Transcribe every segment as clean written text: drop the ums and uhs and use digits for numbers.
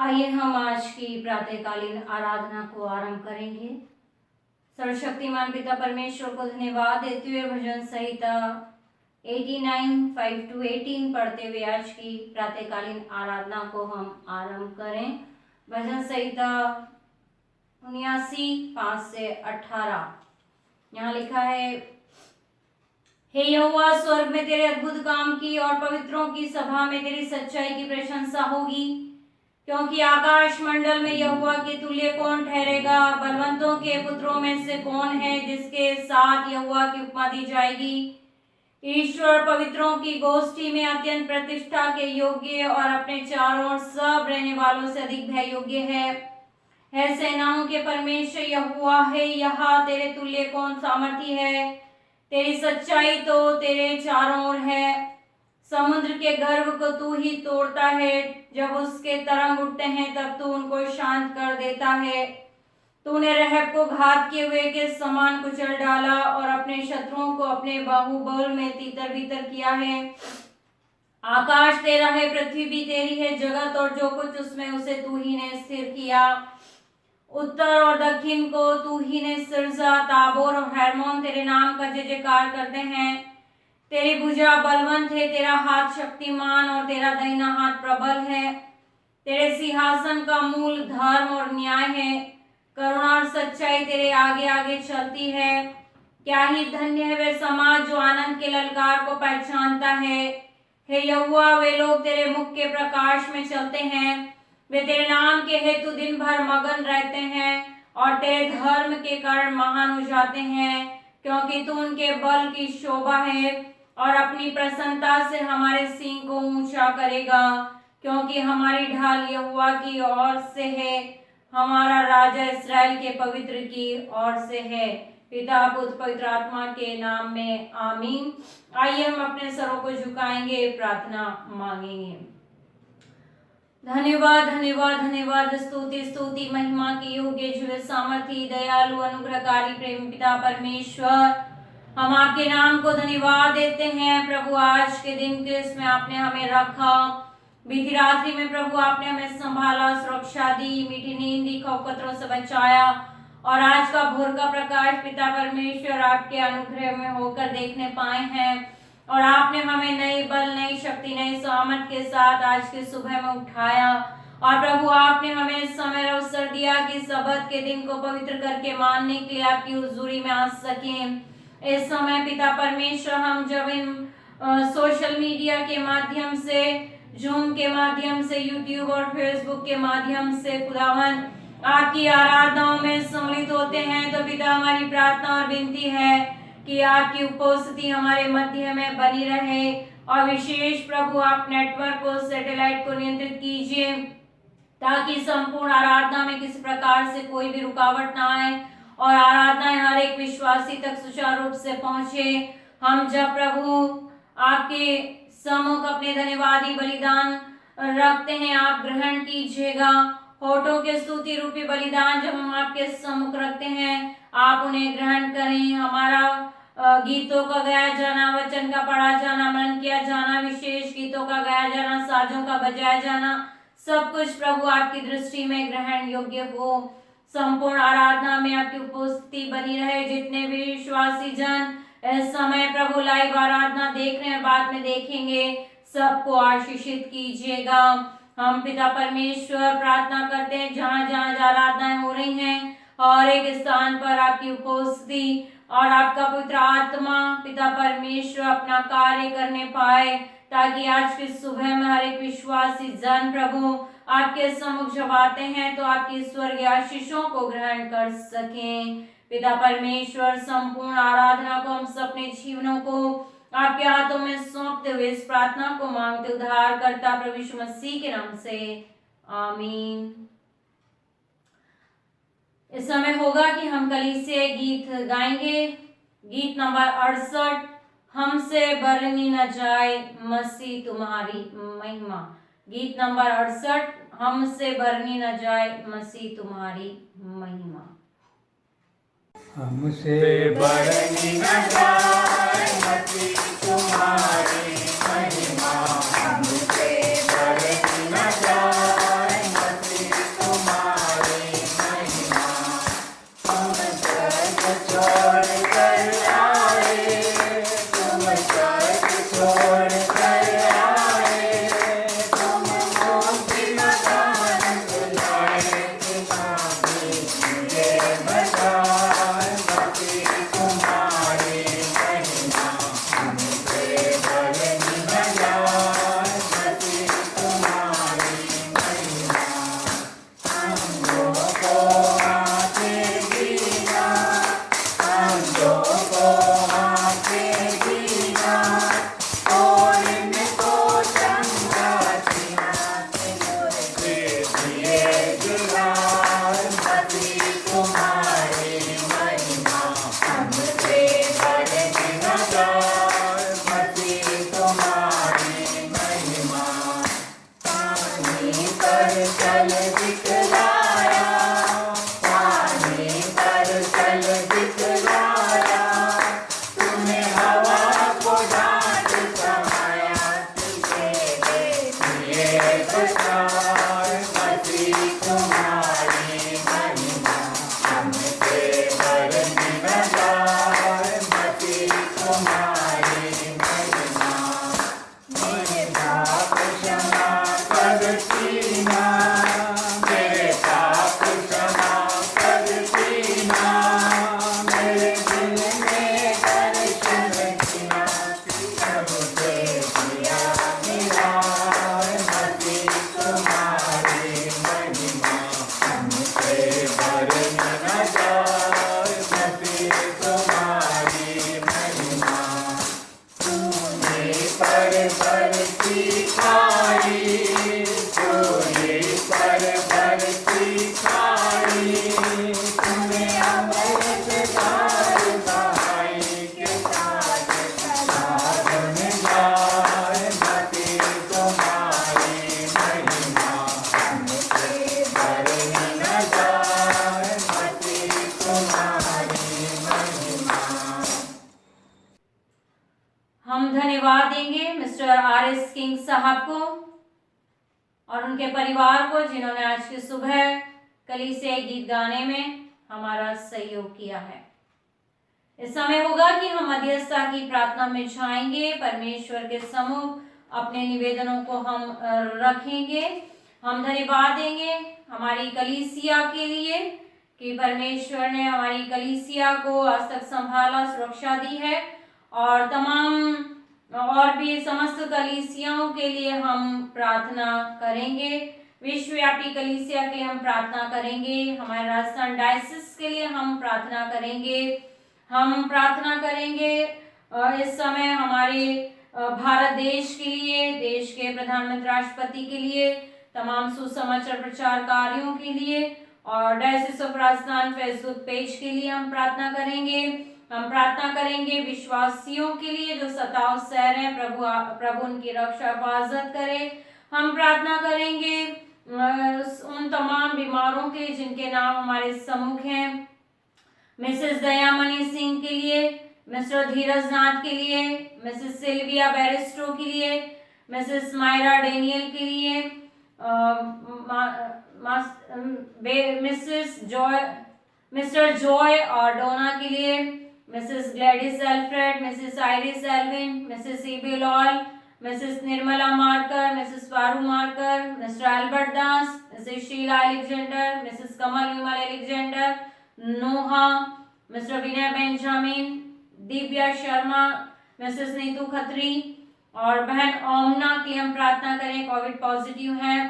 आइए हम आज की प्रातःकालीन आराधना को आरंभ करेंगे। सर्वशक्तिमान पिता परमेश्वर को धन्यवाद देते हुए भजन संहिता 89:5 to 18 पढ़ते हुए आज की प्रातःकालीन आराधना को हम आरंभ करें। भजन संहिता 79:5 से 18 यहाँ लिखा है, हे यहोवा, स्वर्ग में तेरे अद्भुत काम की और पवित्रों की सभा में तेरी सच्चाई की प्रशंसा होगी, क्योंकि आकाश मंडल में यहोवा के तुल्य कौन ठहरेगा। बलवंतों के पुत्रों में से कौन है जिसके साथ यहोवा की उपमा दी जाएगी। ईश्वर पवित्रों की गोष्ठी में अत्यंत प्रतिष्ठा के योग्य और अपने चारों ओर सब रहने वालों से अधिक भय योग्य है सेनाओं के परमेश्वर यहोवा है, यहाँ तेरे तुल्य कौन सामर्थी है। तेरी सच्चाई तो तेरे चारों ओर है। समुद्र के गर्भ को तू ही तोड़ता है, जब उसके तरंग उठते हैं तब तू उनको शांत कर देता है। तूने रहब को घात किए हुए के समान कुचल डाला और अपने शत्रुओं को अपने बाहुबल में तीतर बीतर किया है। आकाश तेरा है, पृथ्वी भी तेरी है, जगत और जो कुछ उसमें उसे तू ही ने स्थिर किया। उत्तर और दक्षिण को तू ही ने सिरजा। ताबोर और हेर्मोन तेरे नाम का जय जयकार करते हैं। तेरी भुजा बलवंत है, तेरा हाथ शक्तिमान और तेरा दाहिना हाथ प्रबल है। तेरे सिंहासन का मूल धर्म और न्याय है। करुणा और सच्चाई तेरे आगे आगे चलती है। क्या ही धन्य है वे समाज जो आनंद के ललकार को पहचानता है। हे यहोवा, वे लोग तेरे मुख के प्रकाश में चलते हैं। वे तेरे नाम के हेतु दिन भर मगन रहते हैं और तेरे धर्म के कारण महान हो जाते हैं, क्योंकि तू उनके बल की शोभा है और अपनी प्रसन्नता से हमारे सिंह को ऊंचा करेगा। क्योंकि हमारी ढाल यहोवा की ओर से है, हमारा राजा इस्राएल के पवित्र की ओर से है। पिता पुत्र पवित्र आत्मा के नाम में आमीन। आइए हम अपने सरों को झुकाएंगे, प्रार्थना मांगेंगे। धन्यवाद धन्यवाद धन्यवाद, स्तुति स्तुति महिमा के योग्य जीव सामर्थी दयालु अनुग्रहकारी प्रेम पिता परमेश्वर, हम आपके नाम को धन्यवाद देते हैं। प्रभु, आज के दिन के इसमें आपने हमें रखा। बीती रात्रि में प्रभु आपने हमें संभाला, सुरक्षा दी, मीठी नींद दी, खौफतरों से बचाया और आज का भोर का प्रकाश पिता परमेश्वर आपके अनुग्रह में होकर देखने पाए हैं। और आपने हमें नई बल, नई शक्ति, नई सामर्थ के साथ आज के सुबह में उठाया। और प्रभु आपने हमें समय अवसर दिया कि सबत के दिन को पवित्र करके मानने के लिए आपकी हुजूरी में आ सकें। इस समय पिता परमेश्वर, हम जब इन सोशल मीडिया के माध्यम से, जूम के माध्यम से, यूट्यूब और फेसबुक के माध्यम से खुदावन आपकी आराधनाओं में सम्मिलित होते हैं, तो पिता हमारी प्रार्थना और विनती है कि आपकी उपस्थिति हमारे मध्य में बनी रहे। और विशेष प्रभु आप नेटवर्क को, सैटेलाइट को नियंत्रित कीजिए, ताकि संपूर्ण आराधना में किसी प्रकार से कोई भी रुकावट ना आए और आराधनाएं हर एक विश्वासी तक सुचारू रूप से पहुंचे। हम जब प्रभु आपके सम्मुख अपने धन्यवादी बलिदान रखते हैं, आप ग्रहण कीजिएगा। होठों के स्तुति रूपी बलिदान जब हम आपके सम्मुख रखते हैं, आप उन्हें ग्रहण करें। हमारा गीतों का गाया जाना, वचन का पढ़ा जाना, मनन किया जाना, विशेष गीतों का गाया जाना, साजों का बजाया जाना, सब कुछ प्रभु आपकी दृष्टि में ग्रहण योग्य हो। संपूर्ण आराधना में आपकी उपस्थिति बनी रहे। जितने भी विश्वासी जन इस समय प्रभु लाइव आराधना देख रहे हैं, बाद में देखेंगे, सबको आशीषित कीजिएगा। हम पिता परमेश्वर प्रार्थना करते हैं, जहाँ जहाँ आराधनाएं हो रही हैं, और एक स्थान पर आपकी उपस्थिति और आपका पवित्र आत्मा पिता परमेश्वर अपना कार्य करने पाए, ताकि आज की सुबह में हर एक विश्वासी जन प्रभु आपके सम्मुख जब आते हैं तो आपकी स्वर्गीय आशीषों को ग्रहण कर सकें। पिता परमेश्वर, संपूर्ण आराधना को हम अपने जीवनों को आपके हाथों में सौंपते हुए इस प्रार्थना को मांगते उद्धार करता प्रभु यीशु मसीह के नाम से, आमीन। इस समय होगा कि हम कलीसिया गीत गाएंगे। गीत नंबर 68, हमसे बरनी न जाए मसीह तुम्हारी महिमा। गीत नंबर 68, हमसे बरनी न जाए मसीह तुम्हारी महिमा। हमसे बरनी न जाए मसीह तुम्हारी महिमा। हमसे बरनी न जाए मसीह प्रचार मसीह तुम्हारी महिमा हमसे बरनी न जाए मसीह तुम्हारी महिमा मेरे पाप क्षमा करती ना मेरे पाप क्षमा करती ना मेरे दिल में दर्शन किया प्रभु से किया मिला मसीह तुम्हारी महिमा हमसे बरनी न जाए मसीह तुम्हारी महिमा तूने पर सिखाई तूने पर सिखाई तूने अमृत धार बहाई के साथ साधन जाए मसीह तुम्हारी महिमा हमसे बरनी न जाए मसीह तुम्हारी महिमा। हम धन्यवाद देंगे मिस्टर आर.एस. किंग साहब को और उनके परिवार को जिन्होंने आज की सुबह कलीसिया गीत गाने में हमारा सहयोग किया है। इस समय होगा कि हम मध्यस्थता की प्रार्थना में जाएंगे, परमेश्वर के सम्मुख अपने निवेदनों को हम रखेंगे। हम धन्यवाद देंगे हमारी कलीसिया के लिए कि परमेश्वर ने हमारी कलीसिया को आज तक संभाला, सुरक्षा दी है और तमाम और भी समस्त कलीसियाओं के लिए हम प्रार्थना करेंगे। विश्वव्यापी कलीसिया के लिए हम प्रार्थना करेंगे, हमारे राजस्थान डायसिस के लिए हम प्रार्थना करेंगे। हम प्रार्थना करेंगे इस समय हमारे भारत देश के लिए, देश के प्रधानमंत्री राष्ट्रपति के लिए, तमाम सुसमाचार प्रचारकारियों के लिए और diocese of Rajasthan Facebook page के लिए हम प्रार्थना करेंगे। हम प्रार्थना करेंगे विश्वासियों के लिए जो सताव सह रहे हैं, प्रभु उनकी रक्षा हिफाजत करे। हम प्रार्थना करेंगे उन तमाम बीमारों के जिनके नाम हमारे सम्मुख हैं, मिसेस दयामणि सिंह के लिए, मिस्टर धीरज नाथ के लिए, मिसेस सिल्विया बैरिस्टो के लिए, मिसेस मायरा डेनियल के लिए, मिस्टर जॉय और डोना के लिए, Mrs Gladys Alfred, Mrs Iris Alvin, Mrs EB Lal, Mrs Nirmala Marker, Mrs Paru Marker, Mr Albert Das, Mrs Sheela Alexander, Mrs Kamal Vimal Alexander, Noah, Mr Vinay Benjamin, Divya Sharma, Mrs Neetu Khatri और बहन ओमना के लिए हम प्रार्थना करें, कोविड पॉजिटिव हैं।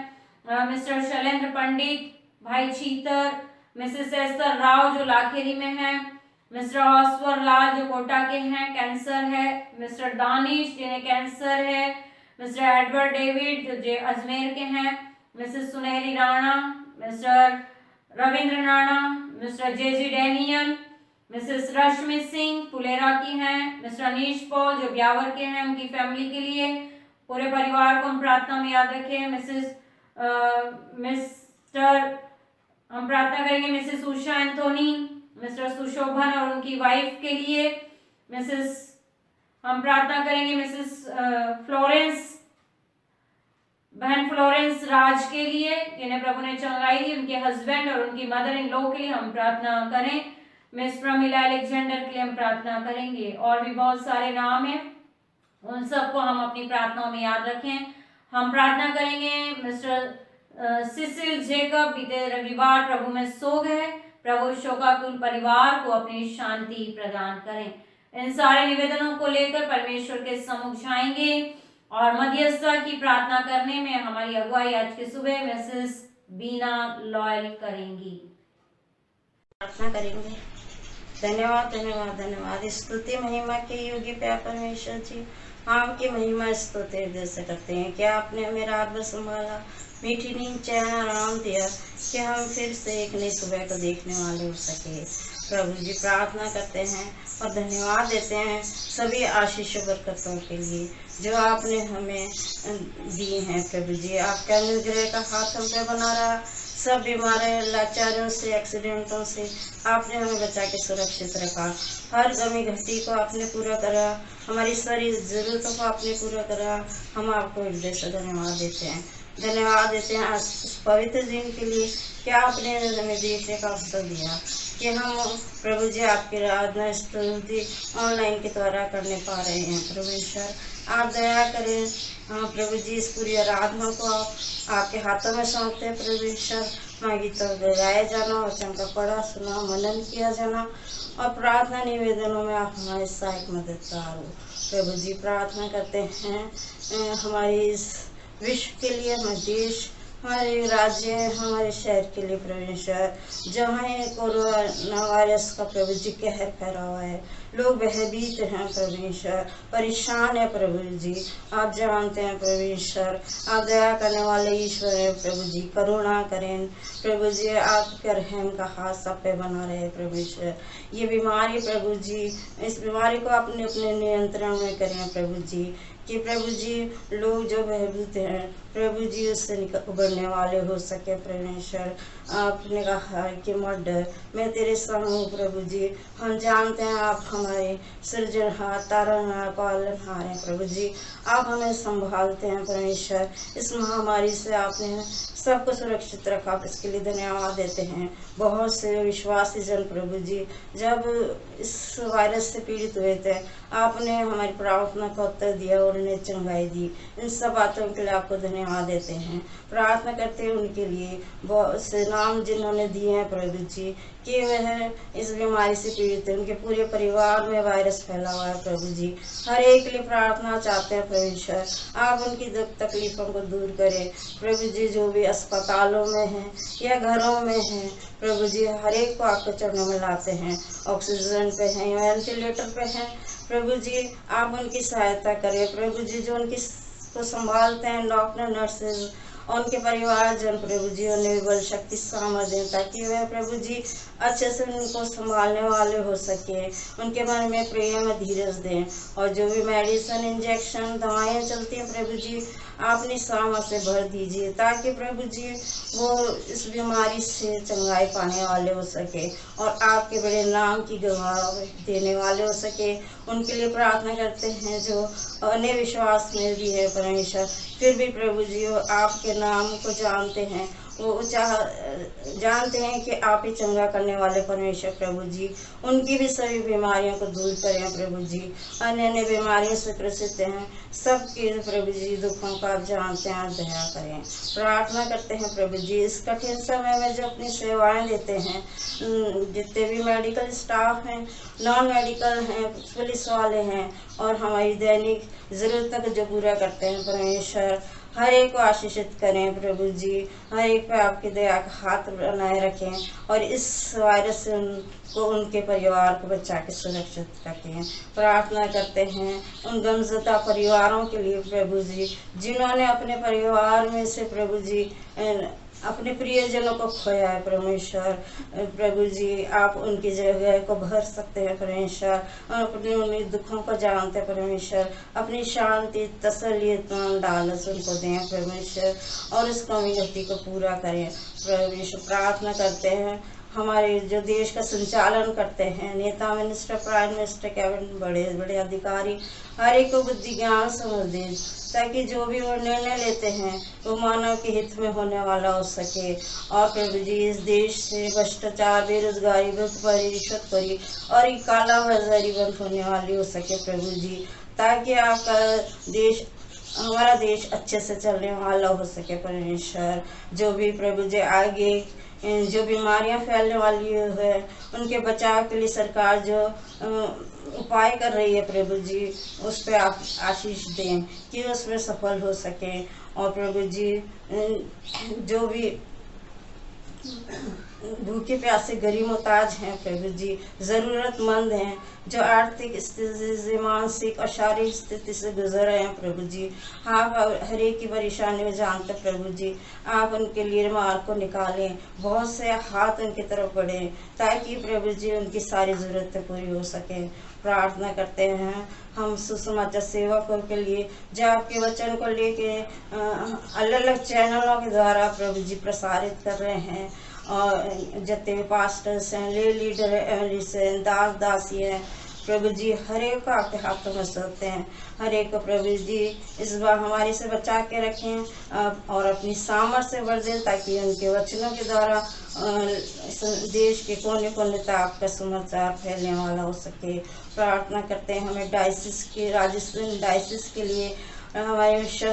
मिस्टर शैलेंद्र पंडित, भाई चीतर, मिसेस एस्तर राव जो लाखेरी में हैं, मिस्टर ऑस्वर लाल जो कोटा के हैं, कैंसर है, मिस्टर दानिश जिन्हें कैंसर है, मिस्टर एडवर्ड डेविड जो अजमेर के हैं, Mrs Sunehri Rana, Mr Ravindra Rana, Mr J Daniel, Mrs Rashmi Singh Phulera की हैं, मिस्टर अनीश पॉल जो ब्यावर के हैं, उनकी फैमिली के लिए पूरे परिवार को हम प्रार्थना में याद रखें। हम प्रार्थना करेंगे मिसेस उषा एंथोनी, मिस्टर सुशोभन और उनकी वाइफ के लिए। हम प्रार्थना करेंगे मिसेस फ्लोरेंस, बहन फ्लोरेंस राज के लिए जिन्हें प्रभु ने चंगाई दी, उनके हस्बैंड और उनकी मदर इन लॉ के लिए हम प्रार्थना करें। मिस प्रमिला एलेक्जेंडर के लिए हम प्रार्थना करेंगे और भी बहुत सारे नाम हैं, उन सबको हम अपनी प्रार्थनाओं में याद रखें। हम प्रार्थना करेंगे मिस्टर सिसिल जेकब बीते रविवार प्रभु में सो गए, प्रभु शोकाकुल परिवार को अपनी शांति प्रदान करें। इन सारे निवेदनों को लेकर परमेश्वर के सम्मुख जाएंगे और मध्यस्थता की प्रार्थना करने में हमारी अगुवाई आज की सुबह मिसेस बीना लॉयल करेंगी। प्रार्थना करेंगे। धन्यवाद धन्यवाद धन्यवाद। स्तुति महिमा के योग्य प्यार परमेश्वर जी, आपकी महिमा स्तुति हृदय से करते हैं कि आपने हमें रात भर संभाला, मीठी नींद चैन आराम दिया कि हम फिर से एक नई सुबह को देखने वाले हो सके। प्रभु जी प्रार्थना करते हैं और धन्यवाद देते हैं सभी आशीष बरकतों के लिए जो आपने हमें दी हैं। प्रभु जी आपका अनुग्रह का हाथ हम पे बना रहा, सब बीमारियों लाचारों से एक्सीडेंटों से आपने हमें बचा के सुरक्षित रखा, हर कमी घटी को आपने पूरा करा, हमारी सारी ज़रूरतों को आपने पूरा करा। हम आपको हृदय से धन्यवाद देते हैं। धन्यवाद देते हैं आज इस पवित्र दिन के लिए, क्या आपने हमें देखने का अवसर दिया कि हम प्रभु जी आपकी आराधना स्तुति ऑनलाइन के द्वारा करने पा रहे हैं। प्रभु ईश्वर आप दया करें। हाँ प्रभु जी, इस पूरी आराधना को आपके हाथों में सौंपते हैं। प्रभु ईश्वर माँ गीतों गाया जाना, वचन का पढ़ा सुना मनन किया जाना और प्रार्थना निवेदनों में आप हमारे सहायक मददगार हो। प्रभु जी प्रार्थना करते हैं हमारी इस विश्व के लिए, हमारे देश, हमारे राज्य, हमारे शहर के लिए। प्रभु ईश्वर जहाँ कोरोना वायरस का प्रभु जी कहर फैला हुआ है, लोग भयभीत हैं प्रभु ईश्वर, परेशान है प्रभु जी। आप जानते हैं प्रभु ईश्वर, आप दया करने वाले ईश्वर है प्रभु जी, करुणा करें प्रभु जी, आपके रहम का हाथ सब पे बना रहे प्रभु ईश्वर। ये बीमारी प्रभु जी, इस बीमारी को अपने अपने नियंत्रण में करें प्रभु जी, कि प्रभु जी लोग जो भयभीत हैं प्रभु जी उससे उबरने वाले हो सके। परमेश्वर आपने कहा कि मत डर, मैं तेरे संग हूँ प्रभु जी। हम जानते हैं आप हमारे सृजनहार, तारनहार, पालनहार हैं प्रभु जी। आप हमें संभालते हैं परमेश्वर। इस महामारी से आपने सबको सुरक्षित रखा, इसके लिए धन्यवाद देते हैं। बहुत से विश्वासी जन प्रभु जी जब इस वायरस से पीड़ित हुए थे, आपने हमारी प्रार्थना का उत्तर दिया और उन्हें चंगाई दी। इन सब बातों के लिए आपको धन्यवाद देते हैं। प्रार्थना करते हैं उनके लिए, बहुत से नाम जिन्होंने दिए हैं प्रभु जी, कि वह इस बीमारी से पीड़ित है, उनके पूरे परिवार में वायरस फैला हुआ है प्रभु जी। हर एक के लिए प्रार्थना चाहते हैं प्रभु ईश्वर, आप उनकी दुख तकलीफों को दूर करें प्रभु जी। जो भी अस्पतालों में हैं या घरों में हैं प्रभु जी, हर एक को आपके चरणों में लाते हैं। ऑक्सीजन पे हैं या वेंटिलेटर पे हैं प्रभु जी, आप उनकी सहायता करें प्रभु जी। जो उनकी को संभालते हैं डॉक्टर, नर्सेज और उनके परिवारजन प्रभु जी, उन्हें बल शक्ति सामर्थ दें ताकि वह प्रभु जी अच्छे से उनको संभालने वाले हो सके। उनके मन में प्रेम धीरज दें, और जो भी मेडिसिन, इंजेक्शन, दवाएं चलती हैं प्रभु जी, आप अपनी सामर्थ से भर दीजिए ताकि प्रभु जी वो इस बीमारी से चंगाई पाने वाले हो सके और आपके बड़े नाम की गवाह देने वाले हो सके। उनके लिए प्रार्थना करते हैं जो अन्य विश्वास में भी है परमेश्वर, फिर भी प्रभु जी वो आपके नाम को जानते हैं, वो जानते हैं कि आप ही चंगा करने वाले परमेश्वर प्रभु जी। उनकी भी सभी बीमारियों को दूर करें प्रभु जी। अन्य अन्य बीमारियों से ग्रसित हैं सबके प्रभु जी दुखों का आप जानते हैं, आप दया करें। प्रार्थना करते हैं प्रभु जी इस कठिन समय में जो अपनी सेवाएं देते हैं, जितने भी मेडिकल स्टाफ हैं, नॉन मेडिकल हैं, पुलिस वाले हैं और हमारी दैनिक ज़रूरतों को जो पूरा करते हैं परमेश्वर, हर एक को आशीषित करें प्रभु जी। हर एक पे आपकी दया का हाथ बनाए रखें और इस वायरस से उनको, उनके परिवार को बचा के सुरक्षित रखें। प्रार्थना करते हैं उन गमज़दा परिवारों के लिए प्रभु जी, जिन्होंने अपने परिवार में से प्रभु जी अपने प्रियजनों को खोया है परमेश्वर। प्रभु जी आप उनकी जगह को भर सकते हैं परमेश्वर, और अपने उन्हें दुखों को जानते हैं परमेश्वर। अपनी शांति, तसल्ली, डालस उनको दें परमेश्वर और इस कम्युनिटी को पूरा करें परमेश्वर। प्रार्थना करते हैं हमारे जो देश का संचालन करते हैं, नेता, मिनिस्टर, प्राइम मिनिस्टर, कैबिनेट, बड़े बड़े अधिकारी, हर एक को बुद्धि ज्ञान समझ दें ताकि जो भी वो निर्णय लेते हैं वो मानव के हित में होने वाला हो सके। और प्रभु जी इस देश से भ्रष्टाचार, बेरोजगारी, भुखमरी, रिश्वतखोरी और ये काला बाजारी बंद होने वाली हो सके प्रभु जी, ताकि आपका देश, हमारा देश अच्छे से चलने वाला हो सके परमेश्वर। जो भी प्रभु जी आगे जो बीमारियां फैलने वाली है उनके बचाव के लिए सरकार जो उपाय कर रही है प्रभु जी, उस पर आप आशीष दें कि उसमें सफल हो सके। और प्रभु जी जो भी भूखे प्यासे गरीब मोहताज हैं प्रभु जी, ज़रूरतमंद हैं, जो आर्थिक स्थिति से, मानसिक और शारीरिक स्थिति से गुजर रहे हैं प्रभु जी, आप हर एक की परेशानी में जानते प्रभु जी। आप उनके लिए मार्ग को निकालें, बहुत से हाथ उनकी तरफ बढ़ें ताकि प्रभु जी उनकी सारी ज़रूरतें पूरी हो सकें। प्रार्थना करते हैं हम सुसमाचार सेवकों के लिए जो आपके वचन को लेके अलग अलग चैनलों के द्वारा प्रभु जी प्रसारित कर रहे हैं, और जितने भी पास्टर्स हैं, ले लीडर हैं, दास दासी हैं, प्रभु जी हर एक को आपके हाथों में सौंपते हैं। हर एक को प्रभु जी इस बार हमारे से बचा के रखें और अपनी सामर्थ्य से भर दें, ताकि उनके वचनों के द्वारा देश के कोने कोने तक आपका समाचार फैलने वाला हो सके। प्रार्थना करते हैं हमें डायसिस के, राजस्थान डायसिस के लिए, हमारे विश्व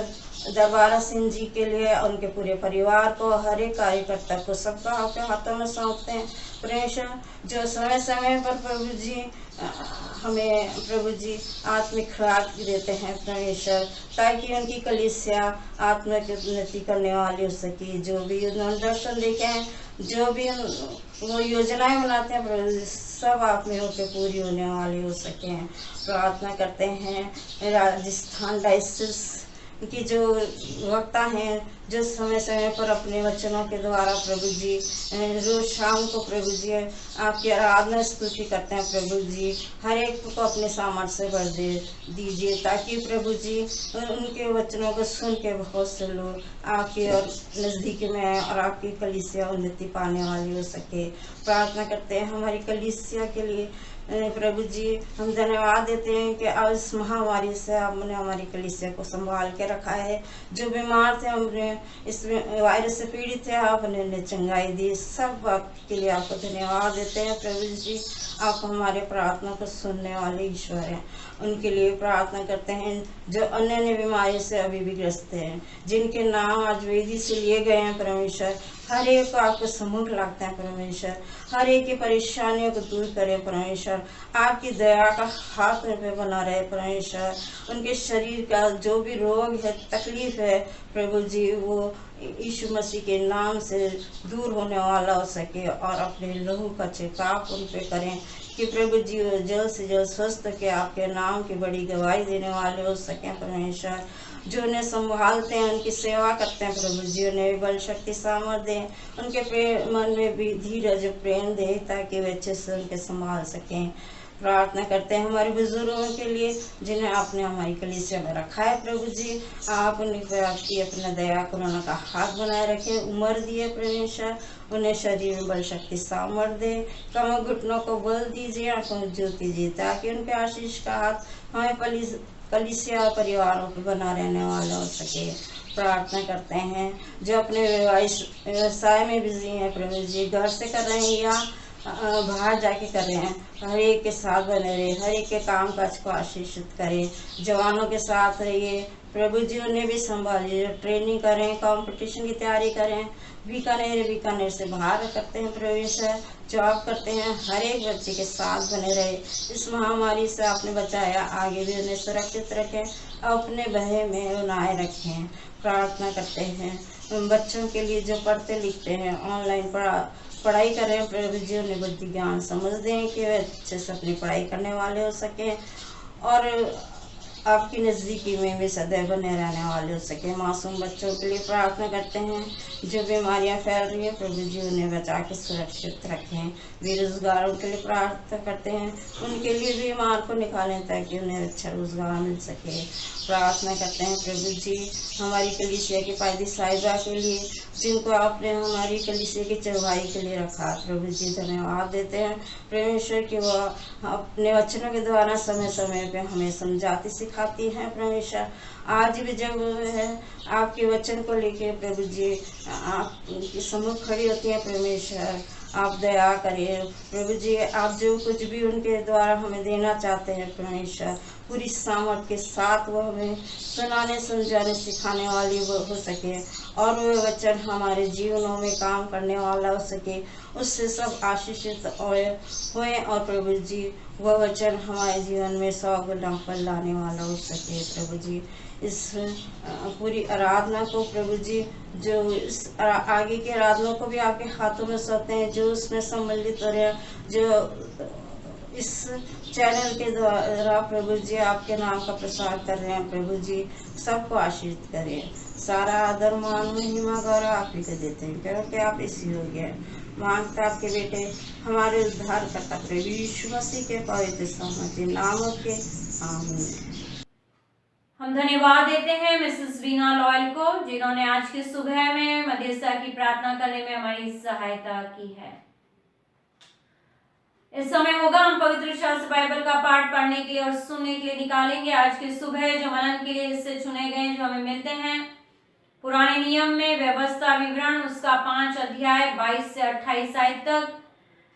दरबारा सिंह जी के लिए, उनके पूरे परिवार को, हर एक कार्यकर्ता को, सबका आपके हाथों में सौंपते हैं। परमेश्वर जो समय समय पर प्रभु जी हमें प्रभु जी आत्मिक खुराक देते हैं परमेश्वर, ताकि उनकी कलीसिया आत्मिक उन्नति करने वाली हो सके। जो भी उन्होंने दर्शन देखे हैं, जो भी वो योजनाएं बनाते हैं प्रभु जी, सब आप में होकर पूरी होने वाली हो सके। प्रार्थना करते हैं राजस्थान डायसिस की जो वक्ता हैं, जो समय समय पर अपने वचनों के द्वारा प्रभु जी रोज शाम को प्रभु जी आपकी आराधना स्तुति करते हैं प्रभु जी, हर एक को अपने सामर्थ्य से भर दे दीजिए, ताकि प्रभु जी उनके वचनों को सुन के बहुत से लोग आपके और नज़दीक में आए और आपकी कलीसिया उन्नति पाने वाली हो सके। प्रार्थना करते हैं हमारी कलीसिया के लिए प्रभु जी, हम धन्यवाद देते हैं कि आज इस महामारी से आपने हमारी कलीसिया को संभाल के रखा है। जो बीमार थे, हमने इस वायरस से पीड़ित थे, आपने उन्हें चंगाई दी। सब बात के लिए आपको धन्यवाद देते हैं प्रभु जी। आप हमारे प्रार्थना को सुनने वाले ईश्वर हैं। उनके लिए प्रार्थना करते हैं जो अन्य अन्य बीमारी से अभी भी ग्रस्त हैं, जिनके नाम आज वेदी से लिए गए हैं परमेश्वर। हर एक को आपको सम्मुख लगता है परमेश्वर, हर एक की परेशानियों को दूर करें परमेश्वर। आपकी दया का हाथ उन पे बना रहे परमेश्वर। उनके शरीर का जो भी रोग है, तकलीफ है प्रभु जी, वो यीशु मसीह के नाम से दूर होने वाला हो सके, और अपने लहू का छिड़काव उन पे करें कि प्रभु जी वो जल्द से जल्द स्वस्थ के आपके नाम की बड़ी गवाही देने वाले हो सकें परमेश्वर। जो उन्हें संभालते हैं, उनकी सेवा करते हैं प्रभु जी, उन्हें बल शक्ति सामर्थ दें, उनके मन में भी धीरज प्रेम दे, ताकि वे अच्छे से उनके संभाल सकें। प्रार्थना करते हैं हमारे बुजुर्गों के लिए, जिन्हें आपने हमारी कलीसिया में रखा है प्रभु जी। आप उन पर आपकी अपना दया करुणा का हाथ बनाए रखे, उम्र दिए परमेश्वर, उन्हें शरीर में बल शक्ति सामर्थ दे, कमर घुटनों को बल दीजिए, आंखों में ज्योति दीजिए, ताकि उनके आशीष का हाथ हमें कलीसिया परिवारों पर बना रहने वाला हो सके। प्रार्थना करते हैं जो अपने व्यवसाय में बिजी हैं प्रभु जी, घर से कर रहे हैं या बाहर जाके कर रहे हैं, हर एक के साथ बने रहे, हर एक के काम काज को आशीषित करें। जवानों के साथ रहिए प्रभु जी, उन्हें भी संभालिए, ट्रेनिंग करें, कंपटीशन की तैयारी करें। बीकानेर से बाहर करते हैं प्रोफेसर, जॉब करते हैं, हर एक बच्चे के साथ बने रहे। इस महामारी से आपने बचाया, आगे भी उन्हें सुरक्षित रखें, अपने भय में बनाए रखें। प्रार्थना करते हैं बच्चों के लिए जो पढ़ते लिखते हैं, ऑनलाइन पढ़ाई कर रहे हैं प्रभु जी, उन्हें बुद्धि ज्ञान समझ दें कि वे अच्छे से अपनी पढ़ाई करने वाले हो सकें, और आपकी नज़दीकी में भी सदैव बने रहने वाले हो सके। मासूम बच्चों के लिए प्रार्थना करते हैं जो बीमारियां फैल रही है प्रभु जी, उन्हें बचा के सुरक्षित रखें। बेरोजगारों के लिए प्रार्थना करते हैं, उनके लिए बीमार को निकालें ताकि उन्हें अच्छा रोजगार मिल सके। प्रार्थना करते हैं प्रभु जी हमारी कलीसिया की पायदी साहिबा के लिए, जिनको आपने हमारी कलीसिया की चरवाही के लिए रखा। प्रभु जी धन्यवाद देते हैं परमेश्वर कि वह अपने वचनों के द्वारा समय समय पे हमें समझाती सिखाती हैं परमेश्वर। आज भी जब है आपके वचन को लेके प्रभु जी आपके सम्मुख खड़ी होती हैं परमेश्वर, आप दया करिए प्रभु जी। आप जो कुछ भी उनके द्वारा हमें देना चाहते हैं परमेश्वर, पूरी सामर्थ के साथ वो हमें सुनाने समझाने सिखाने वाली वो हो सके, और वह वचन हमारे जीवनों में काम करने वाला हो सके, उससे सब आशीषित होए और प्रभु जी वह वचन हमारे जीवन में 100 गुना फल लाने वाला हो सके। प्रभु जी इस पूरी आराधना को प्रभु जी, जो इस आगे की आराधना को भी आपके हाथों में सौंपते हैं, जो उसमें सम्मिलित हो रहे हैं, जो इस चैनल के द्वारा प्रभु जी आपके नाम का प्रसार कर रहे हैं प्रभु जी, सबको आशीर्वाद करें। सारा आदर मान महिमा गौरव आप ही को देते हैं, क्योंकि आप इसी हो गए। मांगता आपके बेटे हमारे उद्धार करता प्रभु यीशु मसीह के पवित्र सामर्थ्य नाम के आमीन। हम धन्यवाद देते हैं मिसेस रीना लॉयल को, जिन्होंने आज की सुबह में मध्यस्थता की प्रार्थना करने में हमारी सहायता की है। इस समय होगा हम पवित्र शास्त्र बाइबल का पाठ पढ़ने के लिए और सुनने के लिए निकालेंगे। आज की सुबह जो मनन के लिए इससे चुने गए जो हमें मिलते हैं पुराने नियम में व्यवस्था विवरण उसका 5 अध्याय 22 से 28 आयत तक।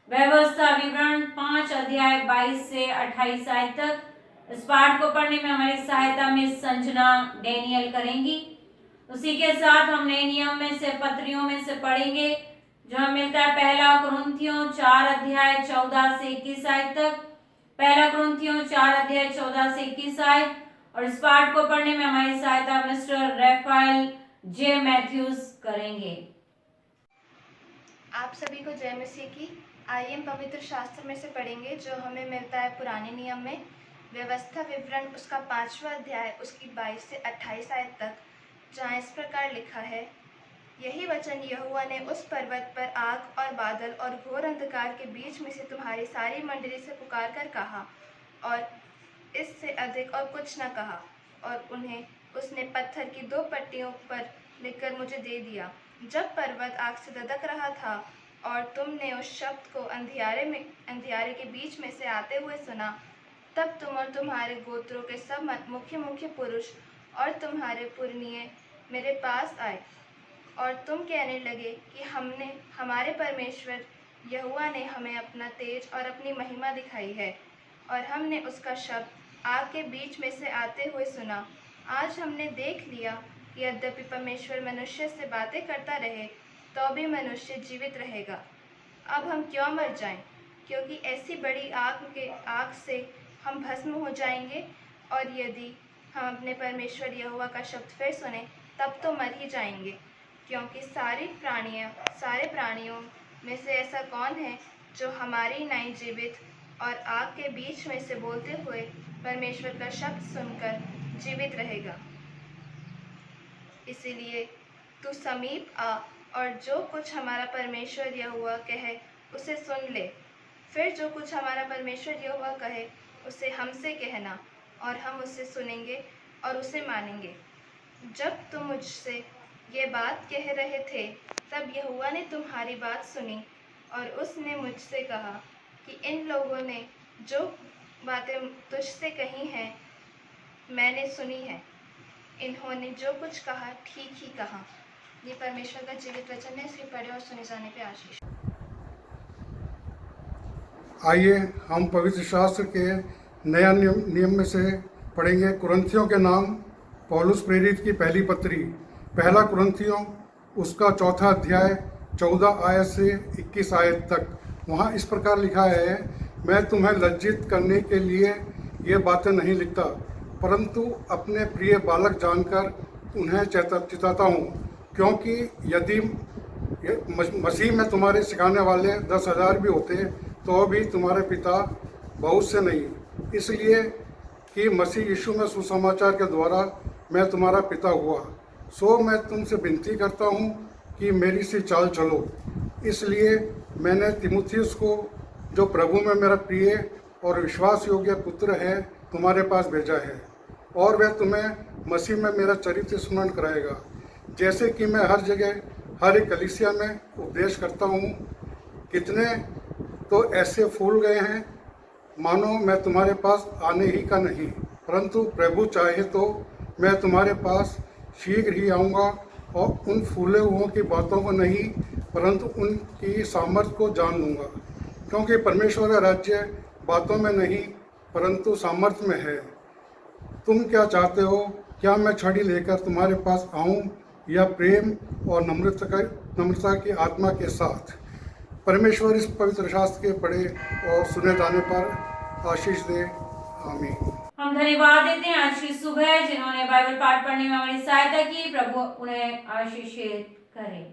व्यवस्था विवरण 5 अध्याय 22 से 28 आयत तक। इस पाठ को पढ़ने में हमारी सहायता में संजना डेनियल करेंगी। उसी के साथ हम नए नियम में से पत्रियों में से पढ़ेंगे जो हमें मिलता है पहला कुरिन्थियों 4 अध्याय 14 से 21 आयत तक। पहला कुरिन्थियों 4 अध्याय 14 से 21 आयत। और इस पाठ को पढ़ने में हमारी सहायता मिस्टर रैफाइल जे मैथ्यूज करेंगे। आप सभी को जय मसीह की। आइए हम पवित्र शास्त्र में से पढ़ेंगे जो हमें मिलता है पुराने नियम में व्यवस्था विवरण उसका 5वां अध्याय उसकी 22 से 28 आयत तक, जहाँ इस प्रकार लिखा है, यही वचन यहोवा ने उस पर्वत पर आग और बादल और घोर अंधकार के बीच में से तुम्हारी सारी मंडली से पुकार कर कहा, और इससे अधिक और कुछ न कहा। और उन्हें उसने पत्थर की 2 पट्टियों पर लिखकर मुझे दे दिया। जब पर्वत आग से धधक रहा था और तुमने उस शब्द को अंधियारे के बीच में से आते हुए सुना, तब तुम और तुम्हारे गोत्रों के सब मुख्य मुख्य पुरुष और तुम्हारे पुरनिये मेरे पास आए, और तुम कहने लगे कि हमारे परमेश्वर यहोवा ने हमें अपना तेज और अपनी महिमा दिखाई है, और हमने उसका शब्द आग के बीच में से आते हुए सुना। आज हमने देख लिया कि यद्यपि परमेश्वर मनुष्य से बातें करता रहे तो भी मनुष्य जीवित रहेगा। अब हम क्यों मर जाएं? क्योंकि ऐसी बड़ी आग से हम भस्म हो जाएंगे, और यदि हम अपने परमेश्वर यहोवा का शब्द फिर सुने तब तो मर ही जाएंगे। क्योंकि सारे प्राणियों में से ऐसा कौन है जो हमारी नाई जीवित और आग के बीच में से बोलते हुए परमेश्वर का शब्द सुनकर जीवित रहेगा। इसीलिए तू समीप आ और जो कुछ हमारा परमेश्वर यहोवा कहे उसे सुन ले। फिर जो कुछ हमारा परमेश्वर यहोवा कहे उसे हमसे कहना, और हम उसे सुनेंगे और उसे मानेंगे। जब तुम मुझसे ये बात कह रहे थे तब यहोवा ने तुम्हारी बात सुनी, और उसने मुझसे कहा कि इन लोगों ने जो बातें तुझसे कही हैं मैंने सुनी है। इन्होंने जो कुछ कहा ठीक ही कहा। ये परमेश्वर का जीवित वचन है। इसे पढ़े और सुने जाने पे आशीष। आइए हम पवित्र शास्त्र के नया नियम में से पढ़ेंगे कुरिन्थियों के नाम पौलुस प्रेरित की पहली पत्री। पहला कुरिन्थियों उसका 4 अध्याय 14 आयत से 21 आयत तक। वहाँ इस प्रकार लिखा है, मैं तुम्हें लज्जित करने के लिए ये बातें नहीं लिखता, परंतु अपने प्रिय बालक जानकर उन्हें चिताता हूँ, क्योंकि यदि मसीह में तुम्हारे सिखाने वाले 10,000 भी होते तो भी तुम्हारे पिता बहुत से नहीं, इसलिए कि मसीह यीशु में सुसमाचार के द्वारा मैं तुम्हारा पिता हुआ। सो मैं तुमसे विनती करता हूँ कि मेरी सी चाल चलो। इसलिए मैंने तीमुथियुस को, जो प्रभु में मेरा प्रिय और विश्वास योग्य पुत्र है, तुम्हारे पास भेजा है, और वह तुम्हें मसीह में मेरा चरित्र स्मरण कराएगा, जैसे कि मैं हर जगह हर एक कलीसिया में उपदेश करता हूँ। कितने तो ऐसे फूल गए हैं मानो मैं तुम्हारे पास आने ही का नहीं, परंतु प्रभु चाहे तो मैं तुम्हारे पास शीघ्र ही आऊँगा, और उन फूले हुओं की बातों को नहीं परंतु उनकी सामर्थ्य को जान लूँगा, क्योंकि परमेश्वर का राज्य बातों में नहीं परंतु सामर्थ्य में है। तुम क्या चाहते हो? क्या मैं छड़ी लेकर तुम्हारे पास आऊँ, या प्रेम और नम्रता की आत्मा के साथ? परमेश्वर इस पवित्र शास्त्र के पढ़े और सुने जाने पर आशीष दे। आमीन। हम धन्यवाद देते हैं आज की सुबह जिन्होंने बाइबल पाठ पढ़ने में हमारी सहायता की। प्रभु उन्हें आशीषित करे।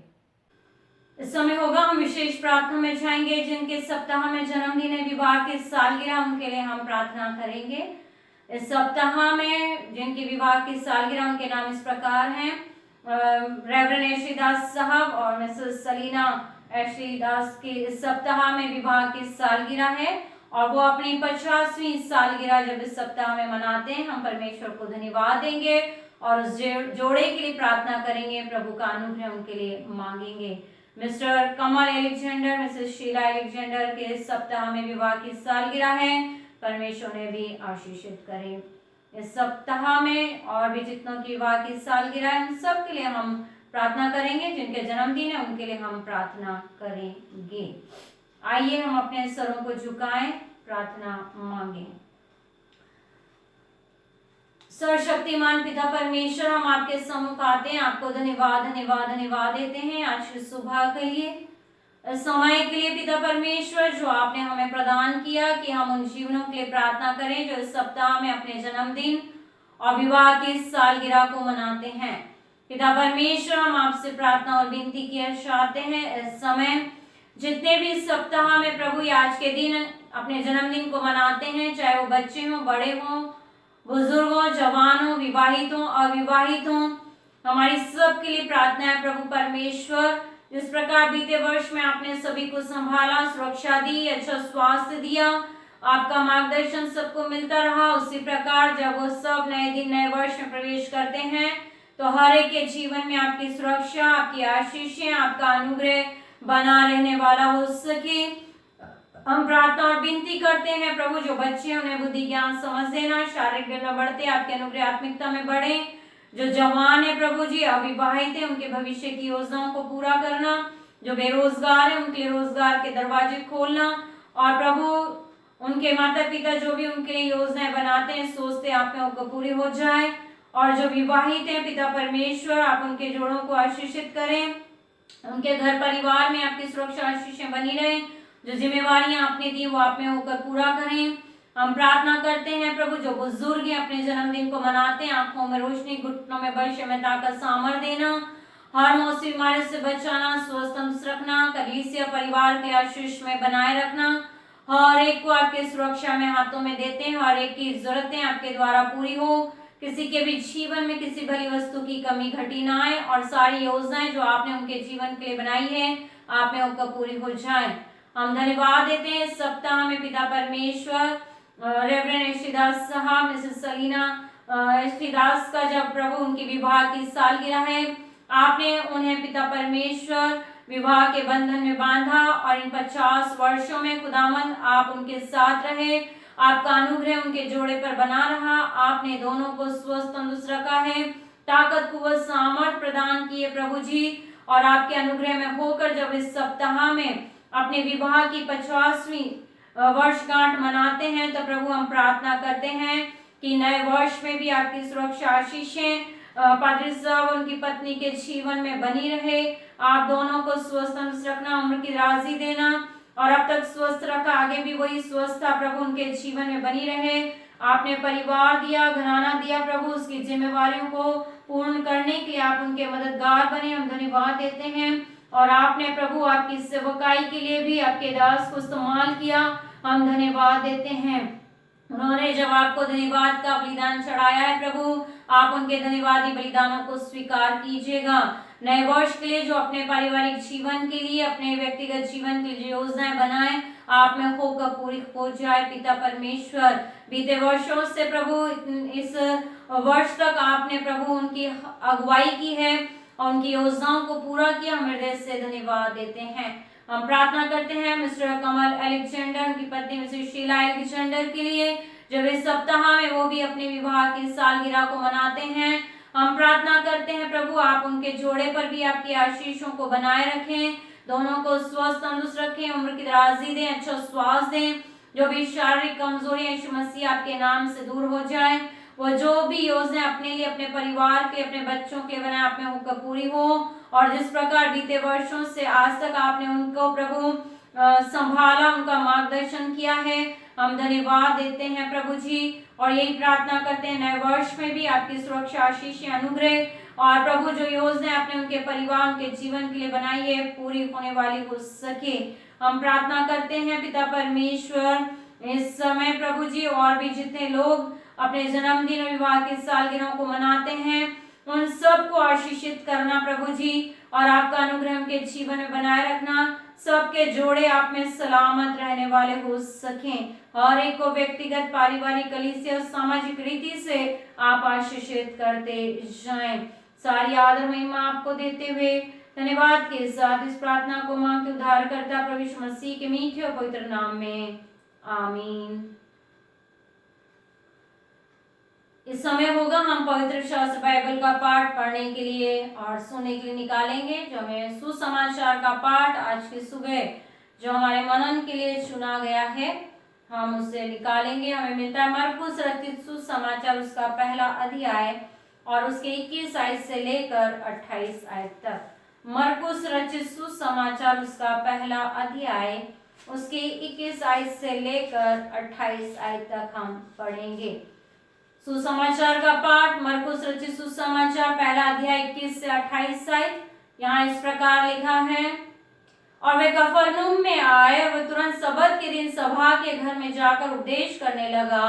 इस समय होगा हम विशेष प्रार्थना में जाएंगे। जिनके सप्ताह में जन्मदिन है, विवाह की सालगिरह, उनके लिए हम प्रार्थना करेंगे। इस सप्ताह में जिनकी विवाह की सालगिरह, उनके नाम इस प्रकार हैं, रेवरेंड एशली दास साहब और मिसेस सलीना एशली दास की इस सप्ताह में विवाह की सालगिरह है, और वो अपनी 50वीं सालगिरह जब इस सप्ताह में मनाते हैं। हम परमेश्वर को धन्यवाद देंगे और उस जोड़े के लिए प्रार्थना करेंगे, प्रभु का अनुग्रह उनके लिए मांगेंगे। मिस्टर कमल एलेक्जेंडर, मिसेस शीला एलेक्जेंडर के इस सप्ताह में विवाह की सालगिरह है। परमेश्वर ने भी आशीषित करें इस सप्ताह में। और भी जितनों की विवाह की सालगिरह है उन सब के लिए हम प्रार्थना करेंगे, जिनके जन्मदिन है उनके लिए हम प्रार्थना करेंगे। आइए हम अपने सरों को झुकाएं, प्रार्थना मांगे। सर्वशक्तिमान पिता परमेश्वर, हम आपके सम्मुख आते हैं, आपको धन्यवाद धन्यवाद धन्यवाद देते हैं आज की सुबह के लिए, इस समय के लिए पिता परमेश्वर जो आपने हमें प्रदान किया कि हम उन जीवनों के लिए प्रार्थना करें जो इस सप्ताह में अपने जन्मदिन और विवाह की सालगिरह को मनाते हैं। पिता परमेश्वर, हम आपसे प्रार्थना और विनती किया चाहते हैं इस समय जितने भी इस सप्ताह में प्रभु आज के दिन अपने जन्मदिन को मनाते हैं, चाहे वो बच्चे हों, बड़े हों, बुजुर्गों, जवान हो, विवाहित हो, अविवाहित हो, हमारी सब के लिए प्रार्थना है प्रभु परमेश्वर। जिस प्रकार बीते वर्ष में आपने सभी को संभाला, सुरक्षा दी, अच्छा स्वास्थ्य दिया, आपका मार्गदर्शन सबको मिलता रहा, उसी प्रकार जब वो सब नए दिन नए वर्ष में प्रवेश करते हैं तो हर एक के जीवन में आपकी सुरक्षा, आपकी आशीषें, आपका अनुग्रह बना रहने वाला हो सके। हम प्रार्थना और विनती करते हैं प्रभु जो बच्चे उन्हें बुद्धि ज्ञान समझ देना, शारीरिक बल में बढ़ते आपके अनुग्रह आत्मिकता में बढ़े। जो जवान है प्रभु जी, अविवाहित है, उनके भविष्य की योजनाओं को पूरा करना, जो बेरोजगार है उनके लिए रोजगार के दरवाजे खोलना, और प्रभु उनके माता पिता जो भी उनके लिए योजनाएं बनाते हैं सोचते आप में उनको पूरी हो जाए। और जो विवाहित है पिता परमेश्वर, आप उनके जोड़ों को आशीषित करें, उनके घर परिवार में आपकी सुरक्षा आशीषें बनी रहे, जो जिम्मेवारियां आपने दी वो आप में होकर पूरा करें। हम प्रार्थना करते हैं प्रभु जो बुजुर्ग हैं अपने जन्मदिन को मनाते हैं, आंखों में रोशनी, घुटनों में बल, में ताकत, सामर्थ देना, हर मौसमी बीमारी से बचाना, स्वस्थ तंदुरुस्त रखना, कलीसिया परिवार के आशीष में बनाए रखना, हर एक को आपके सुरक्षा में हाथों में देते हैं, हर एक की जरूरतें आपके द्वारा पूरी हो, किसी के भी जीवन में किसी भली वस्तु की कमी घटी ना आए, और सारी योजनाएं जो आपने उनके जीवन के लिए बनाई है आप में होकर पूरी हो जाए। हम धन्यवाद देते हैं इस सप्ताह में पिता परमेश्वर रेवरेंड एश्टीदास साहब, मिसेस सलीना एश्टीदास का जब प्रभु उनकी विवाह की सालगिरह है, आपने उन्हें पिता परमेश्वर विवाह के बंधन में बांधा, और इन 50 वर्षों में खुदावंद आप उनके साथ रहे, आपका अनुग्रह उनके जोड़े पर बना रहा, आपने दोनों को स्वस्थ तंदुरुस्त रखा है, ताकत कुव्वत सामर्थ प्रदान किए प्रभु जी, और आपके अनुग्रह में होकर जब इस सप्ताह में अपने विवाह की 50वीं वर्षगांठ मनाते हैं तो प्रभु हम प्रार्थना करते हैं कि नए वर्ष में भी आपकी सुरक्षा आशीषें पादरी साहब उनकी पत्नी के जीवन में बनी रहे, आप दोनों को स्वस्थ तंदुरुस्त रखना, उम्र की राजी देना, और अब तक स्वस्थ रखा, आगे भी वही स्वस्थता प्रभु उनके जीवन में बनी रहे। आपने परिवार दिया, घराना दिया प्रभु, उसकी जिम्मेवारियों को पूर्ण करने के लिए आप उनके मददगार बने, हम धन्यवाद देते हैं। और आपने प्रभु आपकी सेवकाई के लिए भी आपके दास को इस्तेमाल किया, हम धन्यवाद देते हैं। उन्होंने जब आपको धन्यवाद का बलिदान चढ़ाया है प्रभु, आप उनके धन्यवादी बलिदानों को स्वीकार कीजिएगा। नए वर्ष के लिए जो अपने पारिवारिक जीवन के लिए, अपने व्यक्तिगत जीवन के लिए योजनाएं बनाए, आप में होकर पूरी हो जाए पिता परमेश्वर। बीते वर्षों से प्रभु इस वर्ष तक आपने प्रभु उनकी अगुवाई की है और उनकी योजनाओं को पूरा किया, हम हृदय से धन्यवाद देते हैं। हम प्रार्थना करते हैं मिस्टर कमल एलेक्जेंडर, उनकी पत्नी मिसेस शीला एलेक्जेंडर के लिए, जब इस सप्ताह में वो भी अपने विवाह की सालगिरह को मनाते हैं। हम प्रार्थना करते हैं प्रभु आप उनके जोड़े पर भी आपकी आशीषों को बनाए रखें, दोनों को स्वस्थ तंदुरुस्त रखें, उम्र की दराजी दें, अच्छा स्वास्थ्य दें, जो भी शारीरिक कमजोरियां यीशु मसीह आपके नाम से दूर हो जाए, वो जो भी योजना अपने लिए, अपने परिवार के, अपने बच्चों के बनाए आप में होकर पूरी हो। और जिस प्रकार बीते वर्षों से आज तक आपने उनको प्रभु संभाला, उनका मार्गदर्शन किया है, हम धन्यवाद देते हैं प्रभु जी। और यही प्रार्थना करते हैं नए वर्ष में भी आपकी सुरक्षा, आशीष, अनुग्रह और प्रभु जो योजना आपने उनके परिवार, उनके जीवन के लिए बनाई है पूरी होने वाली हो सके। हम प्रार्थना करते हैं पिता परमेश्वर इस समय प्रभु जी, और भी जितने लोग अपने जन्मदिन और विवाह की सालगिरहों को मनाते हैं उन सबको आशीषित करना प्रभु जी, और आपका अनुग्रह उनके जीवन में बनाए रखना, सबके जोड़े आप में सलामत रहने वाले हो सकें, हर एक को व्यक्तिगत, पारिवारिक, कलीसिया और सामाजिक रीति से आप आशीषित करते जाएं। सारी आदर महिमा आपको देते हुए धन्यवाद के साथ इस प्रार्थना को मांगते उद्धारकर्ता प्रभु यीशु मसीह के मीठे और पवित्र नाम में, आमीन। इस समय होगा हम पवित्र शास्त्र बाइबल का पाठ पढ़ने के लिए और सुनने के लिए निकालेंगे, जो हमें सुसमाचार का पाठ आज की सुबह जो हमारे मनन के लिए चुना गया है, हम उसे निकालेंगे। हमें मिलता है मरकुस रचित सुसमाचार उसका पहला अध्याय और उसके 21 आयत से लेकर 28 आयत तक। मरकुस रचित सुसमाचार उसका पहला अध्याय उसके 21 आयत से लेकर 28 आयत तक हम पढ़ेंगे। सुसमाचार का पाठ मरकुस रचित सुसमाचार पहला अध्याय 21 से 28 आयत। यहाँ इस प्रकार लिखा है, और वे कफरनहूम में आए, वह तुरंत सबत के दिन सभा के घर में जाकर उपदेश करने लगा,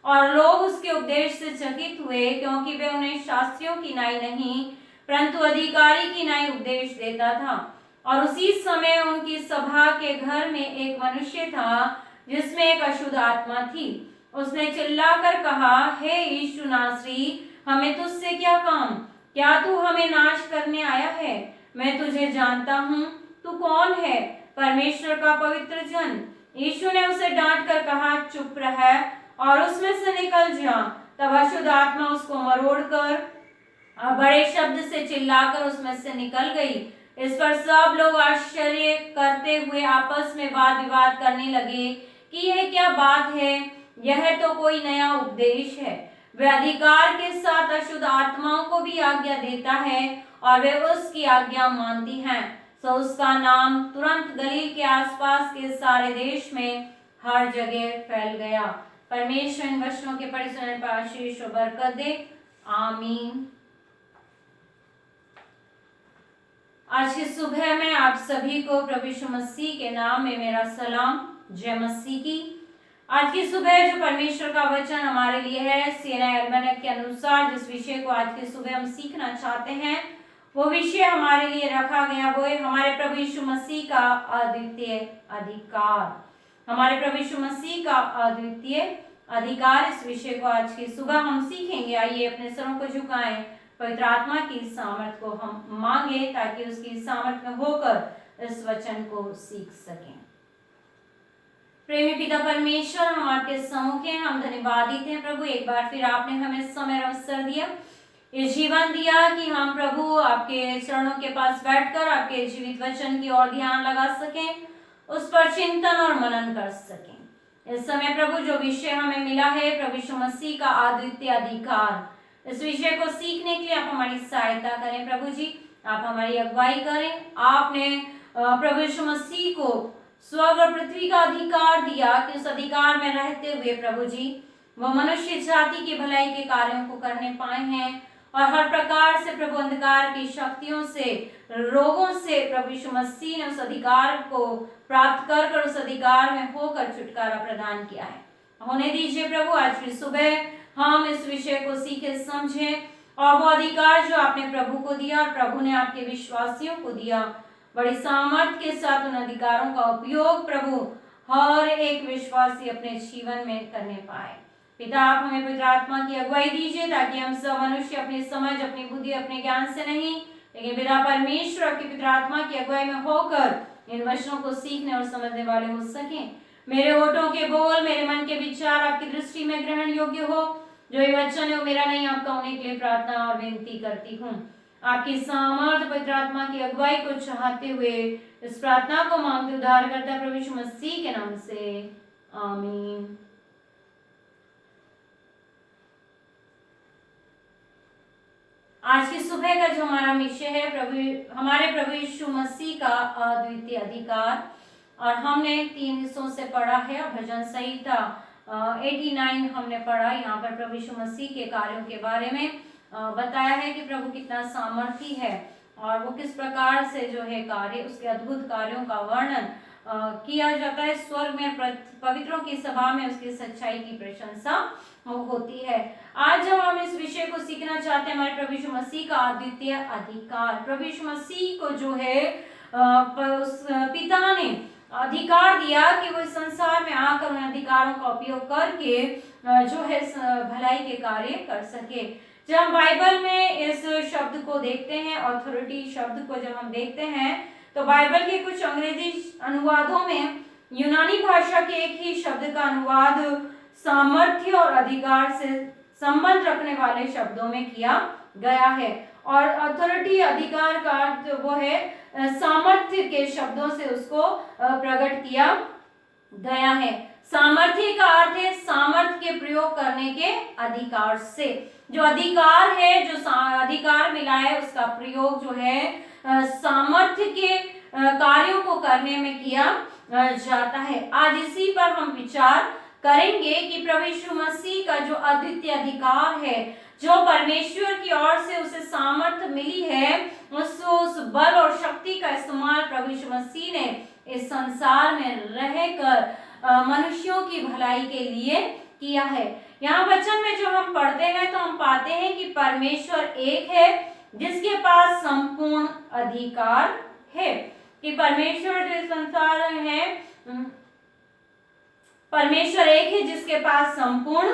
और लोग उसके उपदेश से चकित हुए, क्योंकि वे उन्हें शास्त्रियों की नाई नहीं परंतु अधिकारी की नाई उपदेश देता था। और उसी समय उनकी सभा के घर में एक मनुष्य था जिसमें एक अशुद्ध आत्मा थी। उसने चिल्लाकर कहा, हे यीशु नासरी, हमें तुझसे क्या काम? क्या तू हमें नाश करने आया है? मैं तुझे जानता हूँ, तू कौन है, परमेश्वर का पवित्र जन। यीशु ने उसे डांट कर कहा, चुप रह और उसमें से निकल जा। तब अशुद्ध आत्मा उसको मरोड़कर बड़े शब्द से चिल्लाकर उसमें से निकल गई। इस पर सब लोग आश्चर्य करते हुए आपस में वाद विवाद करने लगे कि यह क्या बात है, यह तो कोई नया उपदेश है। वह अधिकार के साथ अशुद्ध आत्माओं को भी आज्ञा देता है और वे उसकी आज्ञा मानती हैं। सो उसका नाम तुरंत गलील के आसपास के सारे देश में हर जगह फैल गया। परमेश्वर इन वचनों के पढ़े सुनने पर आशीष और बरकत दे, आमीन। आज की सुबह में आप सभी को प्रभु यीशु मसीह के नाम में मेरा सलाम, जय मसीह की। आज की सुबह जो परमेश्वर का वचन हमारे लिए है, सीएनआई अल्मानक के अनुसार जिस विषय को आज की सुबह हम सीखना चाहते हैं, वो विषय हमारे लिए रखा गया वो है हमारे प्रभु यीशु मसीह का अद्वितीय अधिकार। हमारे प्रभु यीशु मसीह का अद्वितीय अधिकार, इस विषय को आज की सुबह हम सीखेंगे। आइए अपने सरों को झुकाएं, पवित्र आत्मा की सामर्थ को हम मांगे ताकि उसकी सामर्थ में होकर इस वचन को सीख सकें। प्रेमी पिता परमेश्वर, हम आपके सम्मुख हैं, हम धन्यवादित हैं प्रभु, एक बार फिर आपने हमें समय और अवसर दिया, ये जीवन दिया कि हम प्रभु आपके चरणों के पास बैठकर आपके जीवित वचन की ओर ध्यान लगा सकें, उस पर चिंतन और मनन कर सकें। इस समय प्रभु जो विषय हमें मिला है प्रभु यीशु मसीह का अद्वितीय अधिकार, इस विषय को सीखने के लिए आप हमारी सहायता करें प्रभु जी, आप हमारी अगुवाई करें। आपने प्रभु यीशु मसीह को स्वर्ग और पृथ्वी का अधिकार दिया कि उस अधिकार में रहते हुए प्रभु जी वो मनुष्य जाति की भलाई के कार्यों को करने पाए हैं और हर प्रकार से प्रभु अंधकार की शक्तियों से, रोगों से प्रभु यीशु मसीह ने उस अधिकार को प्राप्त कर उस अधिकार में होकर छुटकारा प्रदान किया है। होने दीजिए प्रभु आज की सुबह हम इस विषय को सीखे समझें और वो अधिकार जो आपने प्रभु को दिया और प्रभु ने आपके विश्वासियों को दिया, बड़ी सामर्थ के साथ उन अधिकारों का उपयोग प्रभु हर एक विश्वासी अपने जीवन में करने पाए। पिता आप हमें पवित्र आत्मा की अगुवाई दीजिए ताकि हम सब मनुष्य अपनी समझ, अपनी बुद्धि, अपने ज्ञान से नहीं, लेकिन पिता परमेश्वर आपकी पवित्र आत्मा की अगुवाई में होकर इन वचनों को सीखने और समझने वाले हो सकें। मेरे होठों के बोल, मेरे मन के विचार आपकी दृष्टि में ग्रहण योग्य हो। जो ये वचन है वो मेरा नहीं, आपका होने के लिए प्रार्थना और विनती करती हूँ। आपकी सामर्थ पवित्र आत्मा की अगुवाई को चाहते हुए इस प्रार्थना को मांगते उद्धारकर्ता प्रभु यीशु मसीह के नाम से, आमीन। आज की सुबह का जो हमारा विषय है हमारे प्रभु यीशु मसीह का अद्वितीय अधिकार, और हमने 3 हिस्सों से पढ़ा है। भजन संहिता 89 हमने पढ़ा। यहाँ पर प्रभु यीशु मसीह के कार्यों के बारे में बताया है कि प्रभु कितना सामर्थी है और वो किस प्रकार से जो है कार्य, उसके अद्भुत कार्यों का वर्णन किया जाता है। स्वर्ग में पवित्रों की सभा में उसकी सच्चाई की प्रशंसा होती है। आज जब हम इस विषय को सीखना चाहते हैं, हमारे प्रभु यीशु मसीह का अद्वितीय अधिकार, प्रभु यीशु मसीह को जो है उस पिता ने अधिकार दिया कि वो इस संसार में आकर उन अधिकारों का उपयोग करके जो है भलाई के कार्य कर सके। जब हम बाइबल में इस शब्द को देखते हैं, ऑथोरिटी शब्द को जब हम देखते हैं, तो बाइबल के कुछ अंग्रेजी अनुवादों में यूनानी भाषा के एक ही शब्द का अनुवाद सामर्थ्य और अधिकार से संबंध रखने वाले शब्दों में किया गया है। और अथॉरिटी, अधिकार का अर्थ वो है सामर्थ्य के शब्दों से उसको प्रकट किया गया है। सामर्थ्य का अर्थ है सामर्थ्य के प्रयोग करने के अधिकार से। जो अधिकार है, जो अधिकार मिला है, उसका प्रयोग जो है सामर्थ्य के कार्यों को करने में किया जाता है। आज इसी पर हम विचार करेंगे कि प्रभु यीशु मसीह का जो अद्वितीय अधिकार है, जो परमेश्वर की ओर से उसे सामर्थ्य मिली है, उस बल और शक्ति का इस्तेमाल प्रभु यीशु मसीह ने इस संसार में रहकर मनुष्यों की भलाई के लिए किया है। यहाँ वचन में जो हम पढ़ते हैं तो हम पाते हैं कि परमेश्वर एक है जिसके पास संपूर्ण अधिकार है। कि परमेश्वर जो इस संसार में है, परमेश्वर एक है जिसके पास संपूर्ण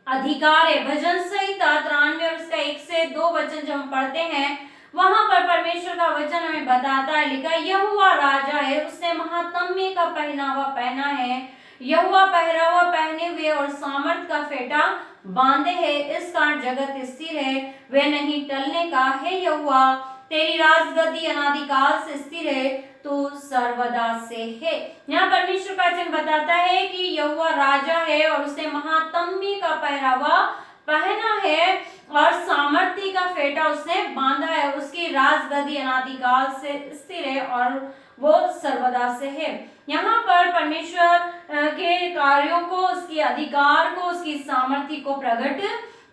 अधिकार है। भजन संहिता 93 और उसका 1 से 2 वचन जब हम पढ़ते हैं, वहां पर परमेश्वर का वचन हमें बताता है, लिखा यहोवा राजा है, उसने महात्म्य का पहनावा पहना है, यहोवा पहरावा पहने हुए और सामर्थ का फेटा बांधे है, इस कारण जगत स्थिर है, वे नहीं टलने का है। यहोवा तेरी राजगद्दी अनादिकाल से स्थिर है, तू सर्वदा से है। यहाँ परमेश्वर का वचन बताता है कि यहोवा राजा है और उसने महात्म्य का पहरावा पहना है और सामर्थ्य का फेटा उसने बांधा है। उसकी राजगद्दी अनादिकाल से स्थिर है और वो सर्वदा से है। यहाँ पर परमेश्वर के कार्यों को, उसके अधिकार को, उसकी सामर्थ्य को प्रकट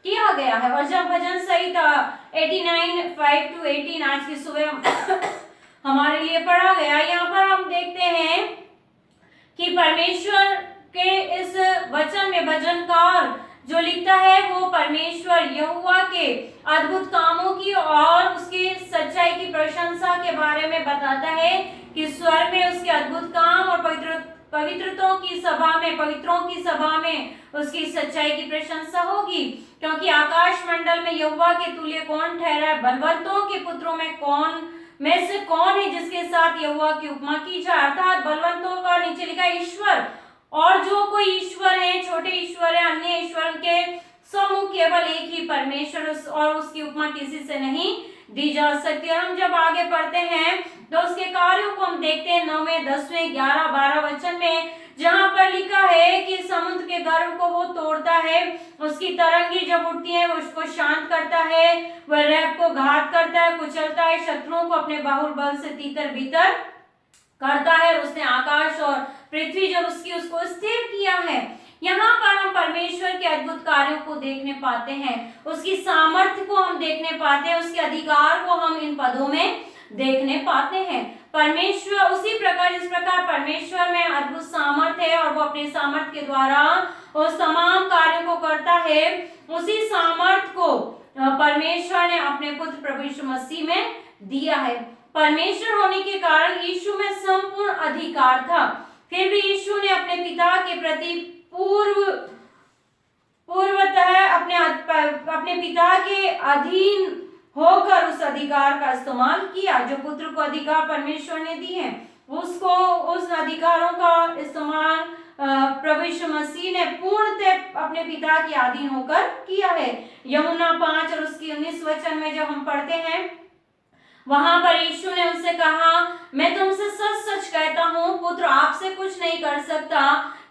किया गया है। और जब भजन संहिता 89:5 to 18 आज की सुबह हमारे लिए पढ़ा गया, यहाँ पर हम देखते हैं कि परमेश्वर के इस वचन में भजनकार जो लिखता है वो परमेश्वर यहोवा के अद्भुत कामों की और उसकी सच्चाई की प्रशंसा के बारे में बताता है कि स्वर्ग में उसके अद्भुत काम और पवित्रों की सभा में उसकी सच्चाई की प्रशंसा होगी। क्योंकि आकाश मंडल में यहोवा के तुल्य कौन ठहरा है, बलवंतों के पुत्रों में से कौन है जिसके साथ यहोवा की उपमा की जाए। अर्थात बलवंतों का नीचे लिखा ईश्वर, और जो कोई ईश्वर है, छोटे ईश्वर है, अन्य ईश्वर के सम्मुख केवल एक ही परमेश्वर, और उसकी उपमा किसी से नहीं दी जा सकती। और हम जब आगे पढ़ते हैं तो उसके कार्यों को हम देखते हैं 9वें, 10वें, 11, 12 वचन में, जहां पर लिखा है कि समुद्र के गर्भ को वो तोड़ता है, उसकी तरंगी जब उठती है वो उसको शांत करता है, वह रेत को घात करता है, कुचलता है, शत्रुओं को अपने बाहुबल से तीतर बीतर करता है। उसने आकाश और पृथ्वी जब उसको स्थिर किया है। यहाँ पर हम परमेश्वर के अद्भुत कार्यों को देखने पाते हैं, उसकी सामर्थ्य को हम देखने पाते हैं, उसके अधिकार को हम इन पदों में देखने पाते हैं। परमेश्वर उसी प्रकार, जिस प्रकार परमेश्वर में अद्भुत सामर्थ्य है और वो अपने सामर्थ्य के द्वारा उस तमाम कार्यों को करता है, उसी सामर्थ्य को परमेश्वर ने अपने पुत्र प्रभु यीशु मसीह में दिया है। परमेश्वर होने के कारण यीशु में संपूर्ण अधिकार था, फिर भी यीशु ने अपने पिता के प्रति पूर्वतः अपने पिता के अधीन होकर उस अधिकार का इस्तेमाल किया। जो पुत्र को अधिकार परमेश्वर ने दिए हैं, उसको, उस अधिकारों का इस्तेमाल प्रभु यीशु मसीह ने पूर्णतः अपने पिता के अधीन होकर किया है। यूहन्ना 5 और उसकी 19 वचन में जब हम पढ़ते हैं, वहां पर यीशु ने उनसे कहा, मैं तुमसे सच सच कहता हूँ, पुत्र आपसे कुछ नहीं कर सकता,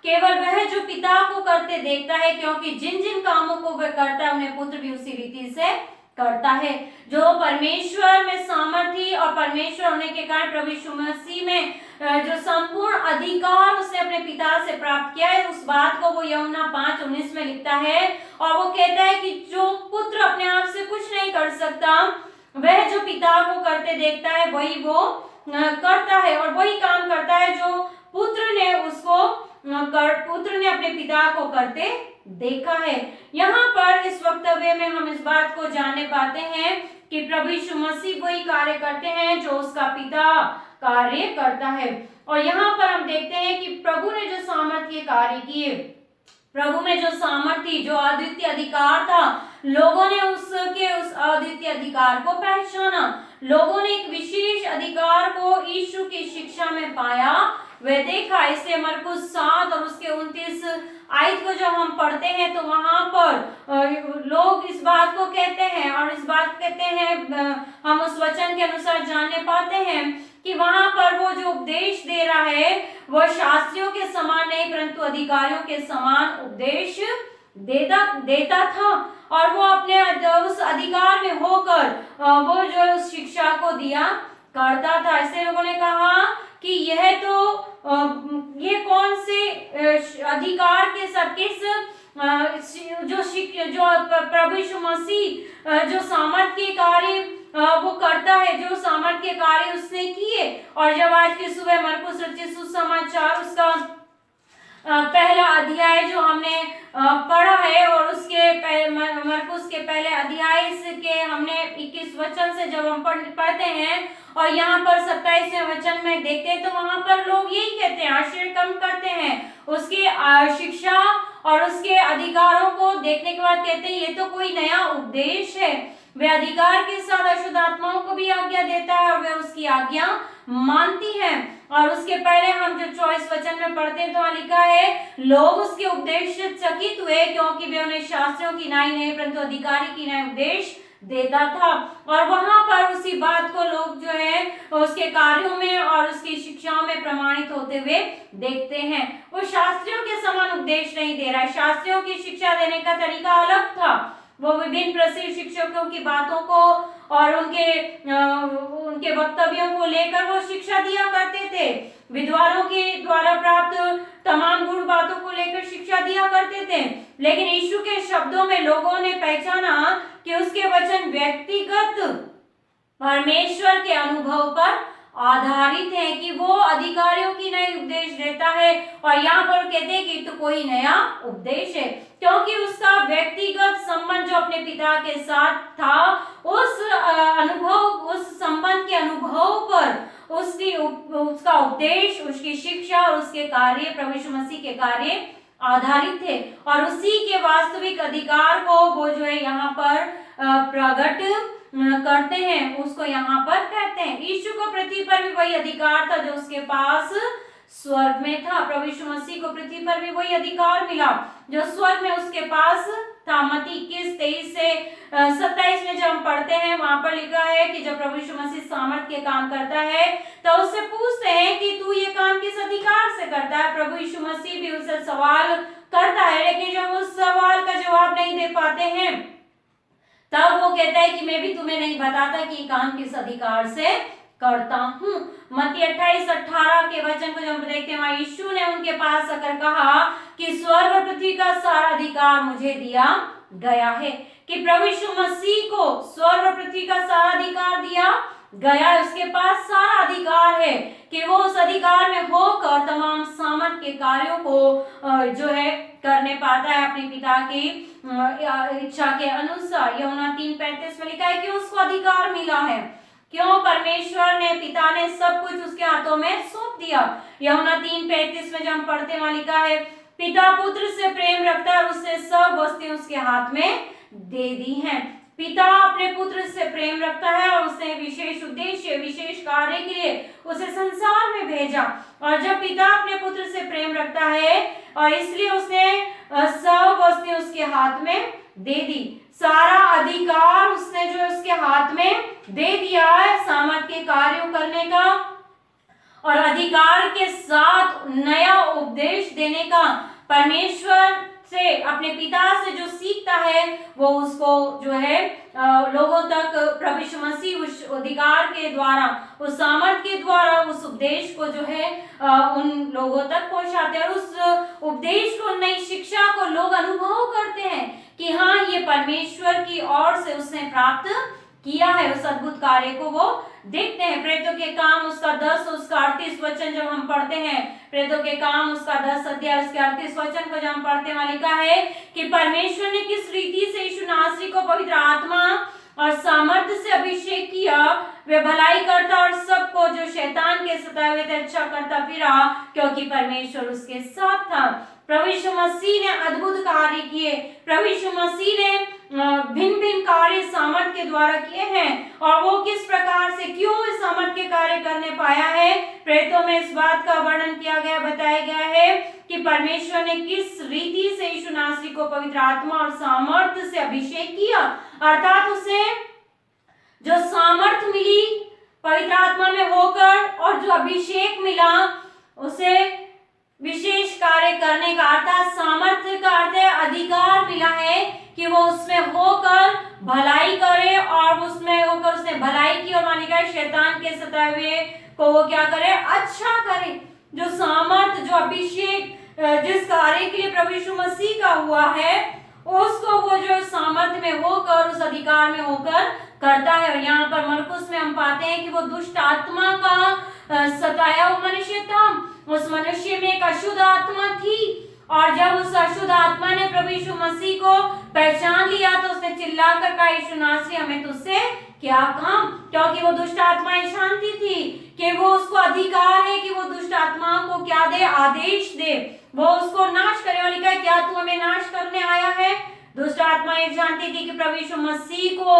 केवल वह जो पिता को करते देखता है, क्योंकि जिन जिन कामों को वह करता है उन्हें पुत्र भी उसी रीति से करता है। जो परमेश्वर में सामर्थ्य और परमेश्वर होने के कारण प्रभु यीशु मसीह में जो संपूर्ण अधिकार उसने अपने पिता से प्राप्त किया है, उस बात को वो यूहन्ना 5:19 में लिखता है। और वो कहता है कि जो पुत्र अपने आप से कुछ नहीं कर सकता, वह जो पिता को करते देखता है वही वो करता है, और वही काम करता है जो पुत्र ने अपने पिता को करते देखा है। यहाँ पर इस वक्तव्य में हम इस बात को जानने पाते हैं कि प्रभु यीशु मसीह वही कार्य करते हैं जो उसका पिता कार्य करता है। और यहाँ पर हम देखते हैं कि प्रभु ने जो सामर्थ्य कार्य किए, प्रभु में जो सामर्थ्य, जो अद्वितीय अधिकार था, लोगों ने उसके उस अद्वितीय अधिकार को पहचाना। लोगों ने एक विशेष अधिकार को यीशु की शिक्षा में पाया, वे देखा। इसलिए मरकुस 7 और उसके 29 आयत को जब हम पढ़ते हैं तो वहां पर लोग इस बात को कहते हैं और इस बात कहते हैं, हम उस वचन के अनुसार जानने पाते हैं कि वहां पर वो जो उपदेश दे रहा है वह शास्त्रियों के समान नहीं परंतु अधिकारियों के समान उपदेश देता था। और वो अपने उस अधिकार में होकर वो जो उस शिक्षा को दिया करता था। ऐसे लोगों ने कहा कि यह तो ये कौन से अधिकार के साथ किस जो प्रभु यीशु मसीह जो सामर्थ के कार्य वो करता है, जो सामर्थ के कार्य उसने किए। और जब आज की सुबह मरकुस रचित सुसमाचार उसका पहला अध्याय जो हमने पढ़ा है और उसके मरकुस के पहले अध्याय के हमने 21 वचन से जब हम पढ़ते हैं और यहाँ पर 27वें वचन में देखते हैं तो वहां पर लोग यही कहते हैं, आश्चर्य कम करते हैं उसके शिक्षा और उसके अधिकारों को देखने के बाद कहते हैं ये तो कोई नया उपदेश है। वे अधिकार के साथ अशुद्ध आत्माओं को भी आज्ञा देता है और वे उसकी आज्ञा मानती हैं। और उसके पहले हम जो 24 वचन में पढ़ते हैं तो वहां लिखा है, लोग उसके उपदेश से चकित हुए क्योंकि वे उन्हें शास्त्रियों की नाई नहीं परंतु अधिकारी की नाई उपदेश देता था। और वहां पर उसी बात को लोग जो है उसके कार्यों में और उसकी शिक्षाओं में प्रमाणित होते हुए देखते हैं। वो शास्त्रियों के समान उपदेश नहीं दे रहा है। शास्त्रियों की शिक्षा देने का तरीका अलग था। वो विभिन्न प्रसिद्ध शिक्षकों की बातों को और उनके वक्तव्यों को लेकर वो शिक्षा दिया करते थे। विद्वानों के द्वारा प्राप्त तमाम गुण बातों को लेकर शिक्षा दिया करते थे। लेकिन यीशु के शब्दों में लोगों ने पहचाना कि उसके वचन व्यक्तिगत परमेश्वर के अनुभव पर आधारित है, कि वो अधिकारियों की नई उपदेश देता है। और यहाँ पर कहते हैं कि तो कोई नया उपदेश है क्योंकि उसका व्यक्तिगत संबंध जो अपने पिता के साथ था उस अनुभव, उस संबंध के अनुभव पर उसका उपदेश, उसकी शिक्षा और उसके कार्य प्रभु यीशु मसीह के कार्य आधारित थे। और उसी के वास्तविक अधिकार को वो जो है यहाँ पर प्रकट करते हैं, उसको यहाँ पर कहते हैं। यीशु को पृथ्वी पर भी वही अधिकार था जो उसके पास स्वर्ग में था। प्रभु यीशु मसीह को पृथ्वी पर भी वही अधिकार मिला जो स्वर्ग में उसके पास था। मत्ती 21:23 से 27 में जब हम पढ़ते हैं वहां पर लिखा है कि जब प्रभु यीशु मसीह सामर्थ के काम करता है तो उससे पूछते हैं कि तू ये काम किस अधिकार से करता है। प्रभु यीशु मसीह भी उससे सवाल करता है, लेकिन जब उस सवाल का जवाब नहीं दे पाते हैं तब वो कहता है कि मैं भी तुम्हें नहीं बताता कि काम किस अधिकार से करता हूँ। मत्ती 28-18 के वचन को जब हम देखते हैं, वहां यीशु ने उनके पास आकर कहा कि स्वर्ग और पृथ्वी का सारा अधिकार मुझे दिया गया है। कि प्रभु यीशु मसीह को स्वर्ग और पृथ्वी का सारा अधिकार दिया गया है। उसके पास सारा अधिकार है कि वो उस अधिकार में होकर तमाम सामर्थ के कार्यों को जो है करने पाता है अपने पिता की इच्छा के अनुसार। यूहन्ना 3:35 में लिखा है कि उसको अधिकार मिला है। क्यों? परमेश्वर ने, पिता ने सब कुछ उसके हाथों में सौंप दिया। यूहन्ना 3:35 में जब हम पढ़ते हैं वहां लिखा है, पिता पुत्र से प्रेम रखता है और उससे सब वस्तुएं उसके हाथ में दे दी हैं। पिता अपने पुत्र से प्रेम रखता है और उसने विशेष उद्देश्य, विशेष कार्य के लिए उसे संसार में भेजा। और जब पिता अपने पुत्र से प्रेम रखता है और इसलिए उसने सब वस्तुएं उसके हाथ में दे दी, सारा अधिकार उसने जो उसके हाथ में दे दिया है सामर्थ के कार्यों करने का और अधिकार के साथ नया उपदेश देने का। परमेश्वर से, अपने पिता से जो सीखता है वो उसको जो है लोगों तक प्रभु यीशु मसीह उस अधिकार के द्वारा, उस सामर्थ के द्वारा उस उपदेश को जो है उन लोगों तक पहुंचाते हैं। और उस उपदेश को, नई शिक्षा को लोग अनुभव करते हैं कि हाँ, ये परमेश्वर की ओर से उसने प्राप्त किया है। उस अद्भुत कार्य को वो देखते हैं। प्रेरितों के काम उसका 10 उसका 38 वचन जब हम पढ़ते हैं, प्रेरितों के काम उसका 10 अध्याय उसके 38 वचन को जब हम पढ़ते हैं वहां लिखा है कि परमेश्वर ने किस रीति से यीशु नासरी को पवित्र आत्मा और सामर्थ्य से अभिषेक किया, वे भलाई करता और सबको जो शैतान के सताए हुए थे, अच्छा करता फिरा क्योंकि परमेश्वर उसके साथ था। प्रभु यीशु मसीह ने अद्भुत कार्य किए, प्रभु यीशु मसीह ने भिन्न भिन्न कार्य सामर्थ के द्वारा किए हैं। और वो किस प्रकार से क्यों इस सामर्थ के कार्य करने पाया है, प्रेरितों में इस बात का वर्णन किया गया, बताया गया है कि परमेश्वर ने किस रीति से यीशु नासरी को पवित्र आत्मा और सामर्थ से अभिषेक किया। अर्थात उसे जो सामर्थ मिली पवित्र आत्मा में होकर और जो अभिषेक मिला उसे विशेष कार्य करने का, अर्थात सामर्थ्य का अर्थ है अधिकार मिला है कि वो उसमें होकर भलाई करे और उसमें होकर उसने भलाई की और माने का शैतान के सताए हुए को वो क्या करे, अच्छा करे। जो सामर्थ, जो अभिषेक जिस कार्य के लिए प्रभु यीशु मसीह का हुआ है उसको वो जो सामर्थ में होकर उस अधिकार में होकर करता है। और यहाँ पर मरकुस में हम पाते हैं कि वो दुष्ट आत्मा का सताया हुआ मनुष्य था, उस मनुष्य में एक अशुद्ध आत्मा थी और जब उस अशुद्ध आत्मा ने प्रभु यीशु मसीह को पहचान लिया तो उसने चिल्लाकर कहा, यीशु नासरी हमें तुझसे क्या काम, क्योंकि वो दुष्ट आत्माएं जानती थी कि वो उसको अधिकार है कि वो दुष्ट आत्माओं को क्या दे, आदेश दे, वो उसको नाश करे। और लिखा है क्या तू हमें नाश करने आया है। दुष्ट आत्माएं जानती थी कि प्रभु यीशु मसीह को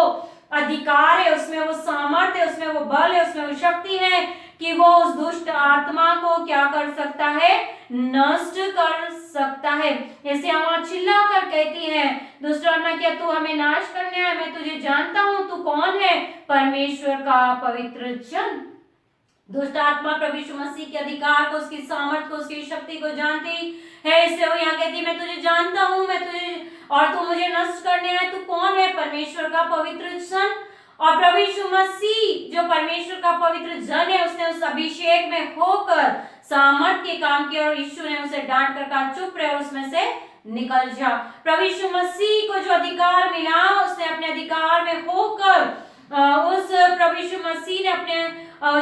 अधिकार है, उसमें वो सामर्थ्य है, उसमें वो बल है, उसमें वो शक्ति है कि वो उस दुष्ट आत्मा को क्या कर सकता है, नष्ट कर सकता है। जैसे हम चिल्ला कर कहती है दुष्ट आत्मा क्या तू हमें नाश करने आया, मैं तुझे जानता हूं, तू कौन है, परमेश्वर का पवित्र जन। दुष्ट आत्मा प्रभु यीशु मसीह के अधिकार को, उसकी सामर्थ को, उसकी शक्ति को जानती है, इसलिए वो यहाँ कहती है मैं तुझे जानता हूँ, मैं तुझे और तू मुझे नष्ट करने आया, तू कौन है, परमेश्वर का पवित्र जन। और प्रभु यीशु मसीह जो परमेश्वर का पवित्र जन है उसने उस अभिषेक में होकर सामर्थ के काम किया और यीशु ने उसे डांट कर कहा चुप रहे और उसमें से निकल जा। प्रभु यीशु मसीह को जो अधिकार मिला उसने अपने अधिकार में होकर उस प्रभु यीशु मसीह ने अपने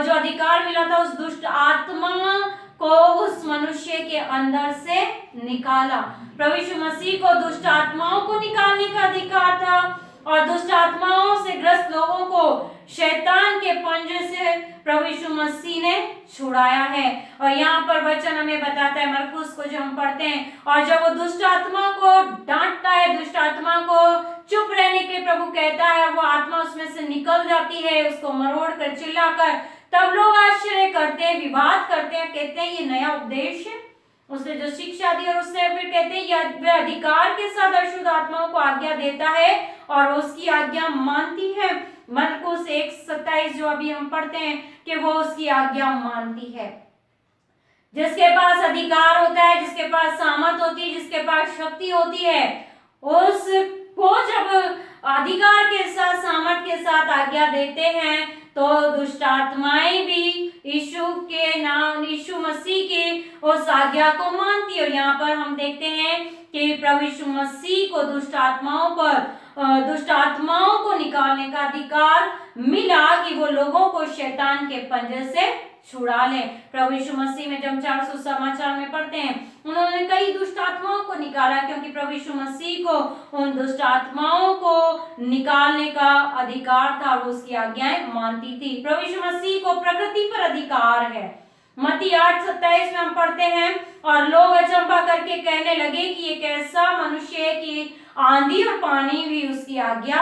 जो अधिकार मिला था उस दुष्ट आत्मा को उस मनुष्य के अंदर से निकाला। प्रभु यीशु मसीह को दुष्ट आत्माओं को निकालने का अधिकार था और दुष्ट आत्माओं से ग्रस्त लोगों को शैतान के पंजे से प्रभु यीशु मसीह ने छुड़ाया है। और यहाँ पर वचन हमें बताता है मरकुस को जो हम पढ़ते हैं, और जब वो दुष्ट आत्मा को डांटता है, दुष्ट आत्मा को चुप रहने के लिए प्रभु कहता है, वो आत्मा उसमें से निकल जाती है, उसको मरोड़ कर चिल्लाकर, तब लोग आश्चर्य करते हैं, विवाद करते हैं, कहते हैं ये नया उपदेश है, उसने जो शिक्षा दी। और उसने फिर कहते हैं वह अधिकार के साथ अशुद्ध आत्माओं को आज्ञा देता है और उसकी आज्ञा मानती है। मरकुस 1:27 जो अभी हम पढ़ते हैं कि वो उसकी आज्ञा मानती है। जिसके पास अधिकार होता है, जिसके पास सामर्थ होती है, जिसके पास शक्ति होती है, उसको जब अधिकार के साथ सामर्थ के साथ आज्ञा देते हैं तो दुष्ट आत्माएं भी यीशु के नाम, यीशु मसीह की उस आज्ञा को मानती है। और यहाँ पर हम देखते हैं कि प्रभु यीशु मसीह को दुष्ट आत्माओं को निकालने का अधिकार मिला कि वो लोगों को शैतान के पंजे से छुड़ा ले। प्रभु यीशु मसीह में जब हम 400 समाचार में पढ़ते हैं उन्होंने कई दुष्ट आत्माओं को निकाला क्योंकि प्रभु यीशु मसीह को उन दुष्ट आत्माओं को निकालने का अधिकार था, वो उसकी आज्ञाएं मानती थी। प्रभु यीशु मसीह को प्रकृति पर अधिकार है। मत्ती 8:27 में हम पढ़ते हैं, और लोग अचंभा करके कहने लगे कि ये कैसा मनुष्य है कि आंधी और पानी भी उसकी आज्ञा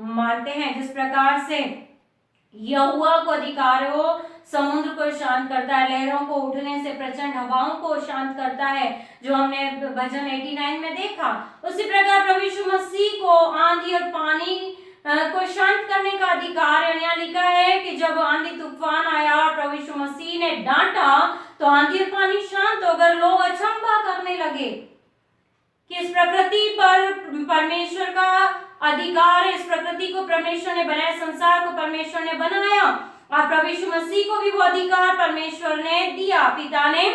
मानते हैं। जिस प्रकार से यहोवा को अधिकार हो, समुद्र को शांत करता है, लहरों को उठने से प्रचंड हवाओं को शांत करता है, जो हमने भजन 89 में देखा। उसी प्रकार प्रभु यीशु मसीह को आंधी और पानी को शांत करने का अधिकार है। यहाँ लिखा है कि जब आंधी तूफान आया और प्रभु यीशु मसीह ने डांटा तो आंधी और पानी शांत हो गए। लोग अचंभा करने लगे कि इस प्रकृति पर परमेश्वर का अधिकार है, इस प्रकृति को परमेश्वर ने बनाया, संसार को परमेश्वर ने बनाया और प्रभु यीशु मसीह को भी वो अधिकार परमेश्वर ने दिया, पिता ने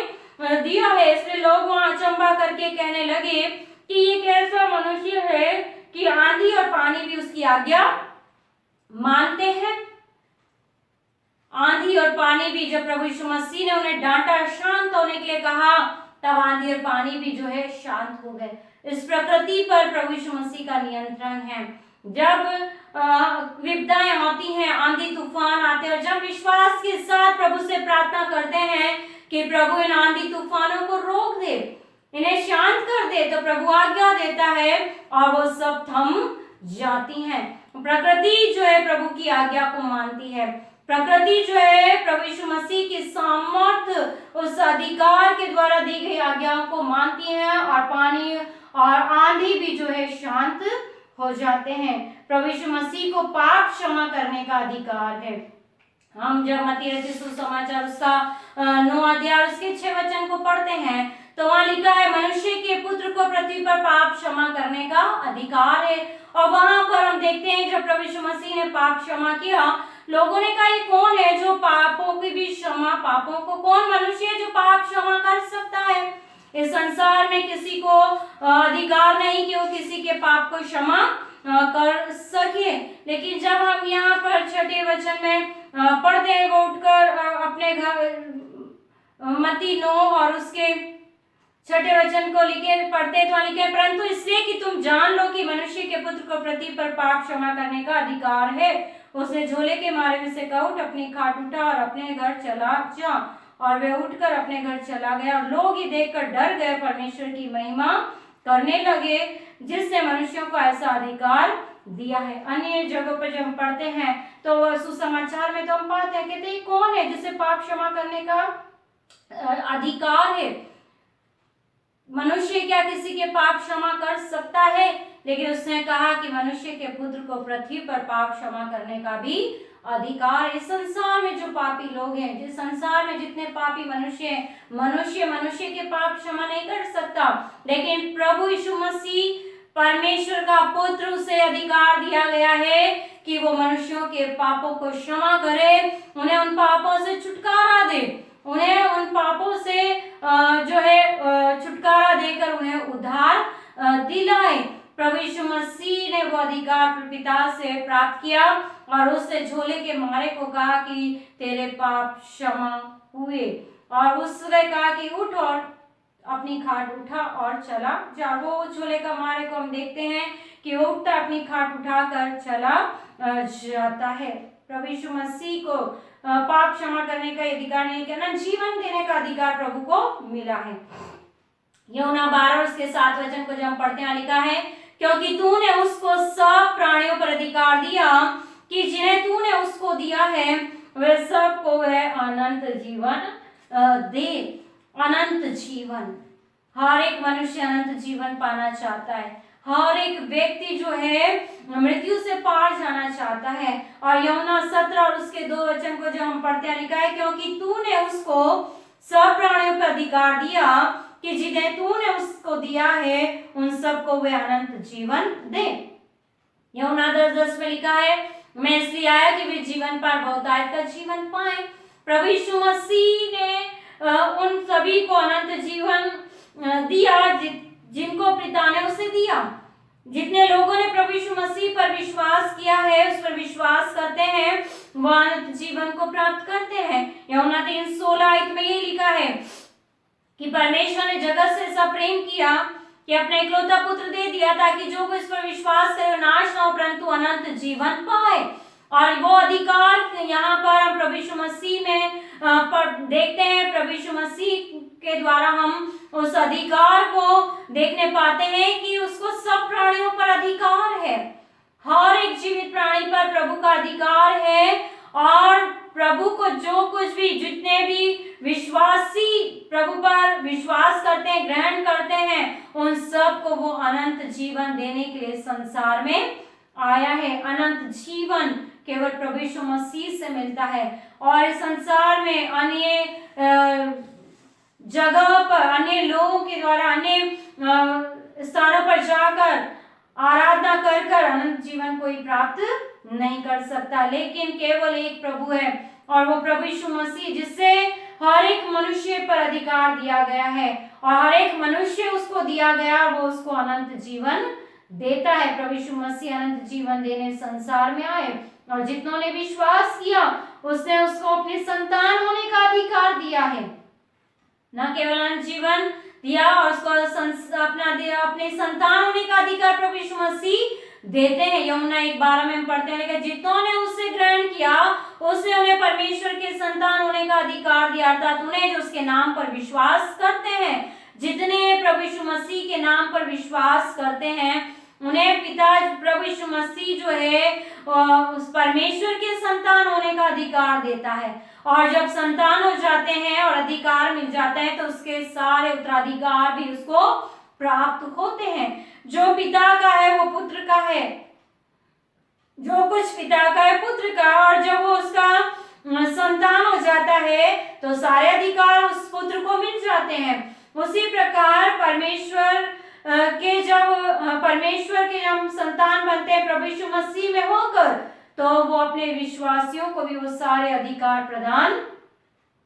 दिया है। इसलिए लोग वहां अचंभा करके कहने लगे कि ये कैसा मनुष्य है कि आंधी और पानी भी उसकी आज्ञा मानते हैं। आंधी और पानी भी जब प्रभु यीशु मसीह ने उन्हें डांटा, शांत होने के लिए कहा, तब आंधी और पानी भी जो है शांत हो गए। इस प्रकृति पर प्रभु यीशु मसीह का नियंत्रण है। जब विपदाएं आती हैं, आंधी तूफान आते हैं, और जब विश्वास के साथ प्रभु से प्रार्थना करते हैं कि प्रभु इन आंधी तूफानों को रोक दे, इन्हें शांत कर दे, तो प्रभु आज्ञा देता है और वो सब थम जाती हैं। प्रकृति जो है प्रभु की आज्ञा को मानती है। प्रकृति जो है प्रभु यीशु मसीह की सामर्थ्य, उस अधिकार के द्वारा दी गई आज्ञाओं को मानती है, और पानी और आंधी भी जो है शांत हो जाते हैं। प्रभु यीशु मसीह को पाप क्षमा करने का अधिकार है। हम जब मत्ती रचित सुसमाचार उसका 9 अध्याय उसके 6 वचन को पढ़ते हैं तो वहां लिखा है, मनुष्य के पुत्र को पृथ्वी पर पाप क्षमा करने का अधिकार है। और वहां पर हम देखते हैं जब प्रभु यीशु मसीह ने पाप क्षमा किया, लोगों ने कहा ये कौन है जो पापों की भी क्षमा, पापों को कौन मनुष्य है जो पाप क्षमा कर सकता है? इस संसार में किसी को अधिकार नहीं कि वो किसी के पाप को क्षमा कर सके। लेकिन जब हम यहाँ पर 6 वचन में पढ़ते हैं, वो उठकर अपने घर, मत्ती 9 और उसके 6 वचन को लिखे पढ़ते तो लिखे, परंतु इसलिए कि तुम जान लो कि मनुष्य के पुत्र को पृथ्वी पर पाप क्षमा करने का अधिकार है। उसने झोले के मारे में से कहा, उठ अपनी खाट उठा और अपने घर चला जा। और वह उठकर अपने घर चला गया, और लोग ही देखकर डर गए, परमेश्वर की महिमा करने लगे जिसने मनुष्यों को ऐसा अधिकार दिया है। अन्य जगहों पर जब हम पढ़ते हैं तो सुसमाचार में तो हम पाते हैं, कहते हैं कौन है जिसे पाप क्षमा करने का अधिकार है? मनुष्य क्या किसी के पाप क्षमा कर सकता है? लेकिन उसने कहा कि मनुष्य के पुत्र को पृथ्वी पर पाप क्षमा करने का भी अधिकार। इस संसार में जो पापी लोग हैं, जिस संसार में जितने पापी मनुष्य हैं, मनुष्य के पाप क्षमा नहीं कर सकता, लेकिन प्रभु यीशु मसीह परमेश्वर का पुत्र, उसे अधिकार दिया गया है कि वो मनुष्यों के पापों को क्षमा करे, उन्हें उन पापों से छुटकारा दे, उन्हें उन पापों से जो है छुटकारा देकर उन्हें उद्धार दिलाए। प्रभु यीशु मसीह ने वो अधिकार पिता से प्राप्त किया और उससे झोले के मारे को कहा कि तेरे पाप क्षमा हुए, और उसने कहा कि उठ और अपनी खाट उठा और चला जा। वो झोले का मारे को हम देखते हैं कि वो उठता, अपनी खाट उठाकर चला जाता है। प्रभु यीशु मसीह को पाप क्षमा करने का अधिकार नहीं करना, जीवन देने का अधिकार प्रभु को मिला है। यूहन्ना 12 उसके 7 वचन को जब हम पढ़ते हैं, लिखा है, क्योंकि तूने उसको सब प्राणियों पर अधिकार दिया कि जिन्हें तूने उसको दिया है वे सबको वह अनंत जीवन दे। अनंत जीवन, हर एक मनुष्य अनंत जीवन पाना चाहता है। हर एक व्यक्ति जो है मृत्यु से पार जाना चाहता है। और यूहन्ना 17 और उसके 2 वचन को जो हम पढ़ते हैं, लिखा है, क्योंकि तूने उसको सब प्राणियों पर अधिकार दिया कि जिन्हें तूने उसको दिया है उन सबको वे अनंत जीवन दे। यूहन्ना 10:10 में लिखा है, मैं इसलिए आया कि वे जीवन पाए, बहुतायत का जीवन पाए। प्रभु यीशु मसीह ने उन सभी को अनंत जीवन दिया जिनको पिता ने उसे दिया। जितने लोगों ने प्रभु यीशु मसीह पर विश्वास किया है, उस पर विश्वास करते हैं, वो अनंत जीवन को प्राप्त करते हैं। यूहन्ना 3:16 में ये लिखा है कि परमेश्वर ने जगत से ऐसा प्रेम किया कि अपने इकलौता पुत्र दे दिया ताकि जो कोई इस पर विश्वास करे नाश ना हो परंतु अनंत जीवन पाए। और वो अधिकार यहाँ पर हम प्रभु यीशु मसीह में देखते हैं। प्रभु यीशु मसीह के द्वारा हम उस अधिकार को देखने पाते हैं कि उसको सब प्राणियों पर अधिकार है। हर एक जीवित प्राणी पर प्रभु का अधिकार है, और प्रभु को जो कुछ भी, जितने भी विश्वासी प्रभु पर विश्वास करते हैं, ग्रहण करते हैं, उन सब को वो अनंत जीवन देने के लिए संसार में आया है। अनंत जीवन केवल प्रभु यीशु मसीह से मिलता है। और इस संसार में अन्य जगह पर, अन्य लोगों के द्वारा, अन्य स्थानों पर जाकर आराधना कर अनंत जीवन कोई प्राप्त नहीं कर सकता, लेकिन केवल एक प्रभु है, और वो प्रभु यीशु मसीह, जिससे हर एक मनुष्य पर अधिकार दिया गया है और हर एक मनुष्य उसको दिया गया, वो उसको अनंत जीवन देता है। प्रभु यीशु मसीह अनंत जीवन देने संसार में आए, और जितनों ने विश्वास किया उसने उसको अपनी संतान होने का अधिकार दिया है। न केवल अनंत जीवन दिया और उसको अपने संतान होने का अधिकार प्रभु यीशु मसीह देते हैं। यूहन्ना 1:12 में हम पढ़ते हैं, लेकिन जितनों ने उससे ग्रहण किया उसने उन्हें परमेश्वर के संतान होने का अधिकार दिया, अर्थात उन्हें जो उसके नाम पर विश्वास करते हैं। जितने प्रभु यीशु मसीह के नाम पर विश्वास करते हैं उन्हें पिता प्रभु यीशु मसीह जो है उस परमेश्वर के संतान होने का अधिकार देता है। और जब संतान हो जाते हैं और अधिकार मिल जाता है तो उसके सारे उत्तराधिकार भी उसको प्राप्त होते हैं। जो पिता का है वो पुत्र का है, जो कुछ पिता का है पुत्र का। और जब वो उसका संतान हो जाता है तो सारे अधिकार उस पुत्र को मिल जाते हैं। उसी प्रकार परमेश्वर के जब संतान बनते हैं प्रभु यीशु मसीह में होकर, तो वो अपने विश्वासियों को भी वो सारे अधिकार प्रदान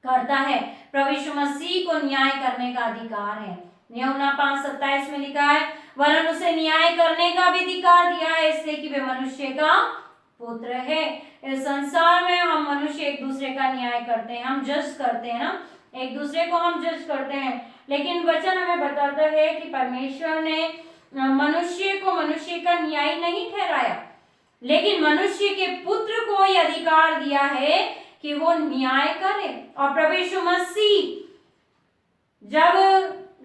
करता है। प्रभु यीशु मसीह को न्याय करने का अधिकार है। यूहन्ना 5:27 में लिखा है, वरन उसे न्याय करने का भी अधिकार दिया है, इसलिए कि वे मनुष्य का पुत्र है। इस संसार में हम मनुष्य एक दूसरे का न्याय करते हैं, हम जज करते हैं ना, एक दूसरे को हम जज करते हैं। लेकिन वचन हमें बताता है कि परमेश्वर ने मनुष्य को मनुष्य का न्याय नहीं ठहराया, लेकिन मनुष्य के पुत्र को यह अधिकार दिया है कि वो न्याय करे। और प्रभु यीशु मसीह जब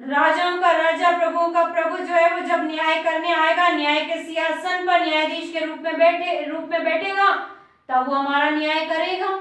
राजाओं का राजा प्रभुओं का प्रभु जो है वो जब न्याय करने आएगा, न्याय के सिंहासन पर न्यायाधीश के रूप में बैठेगा, तब वो हमारा न्याय करेगा।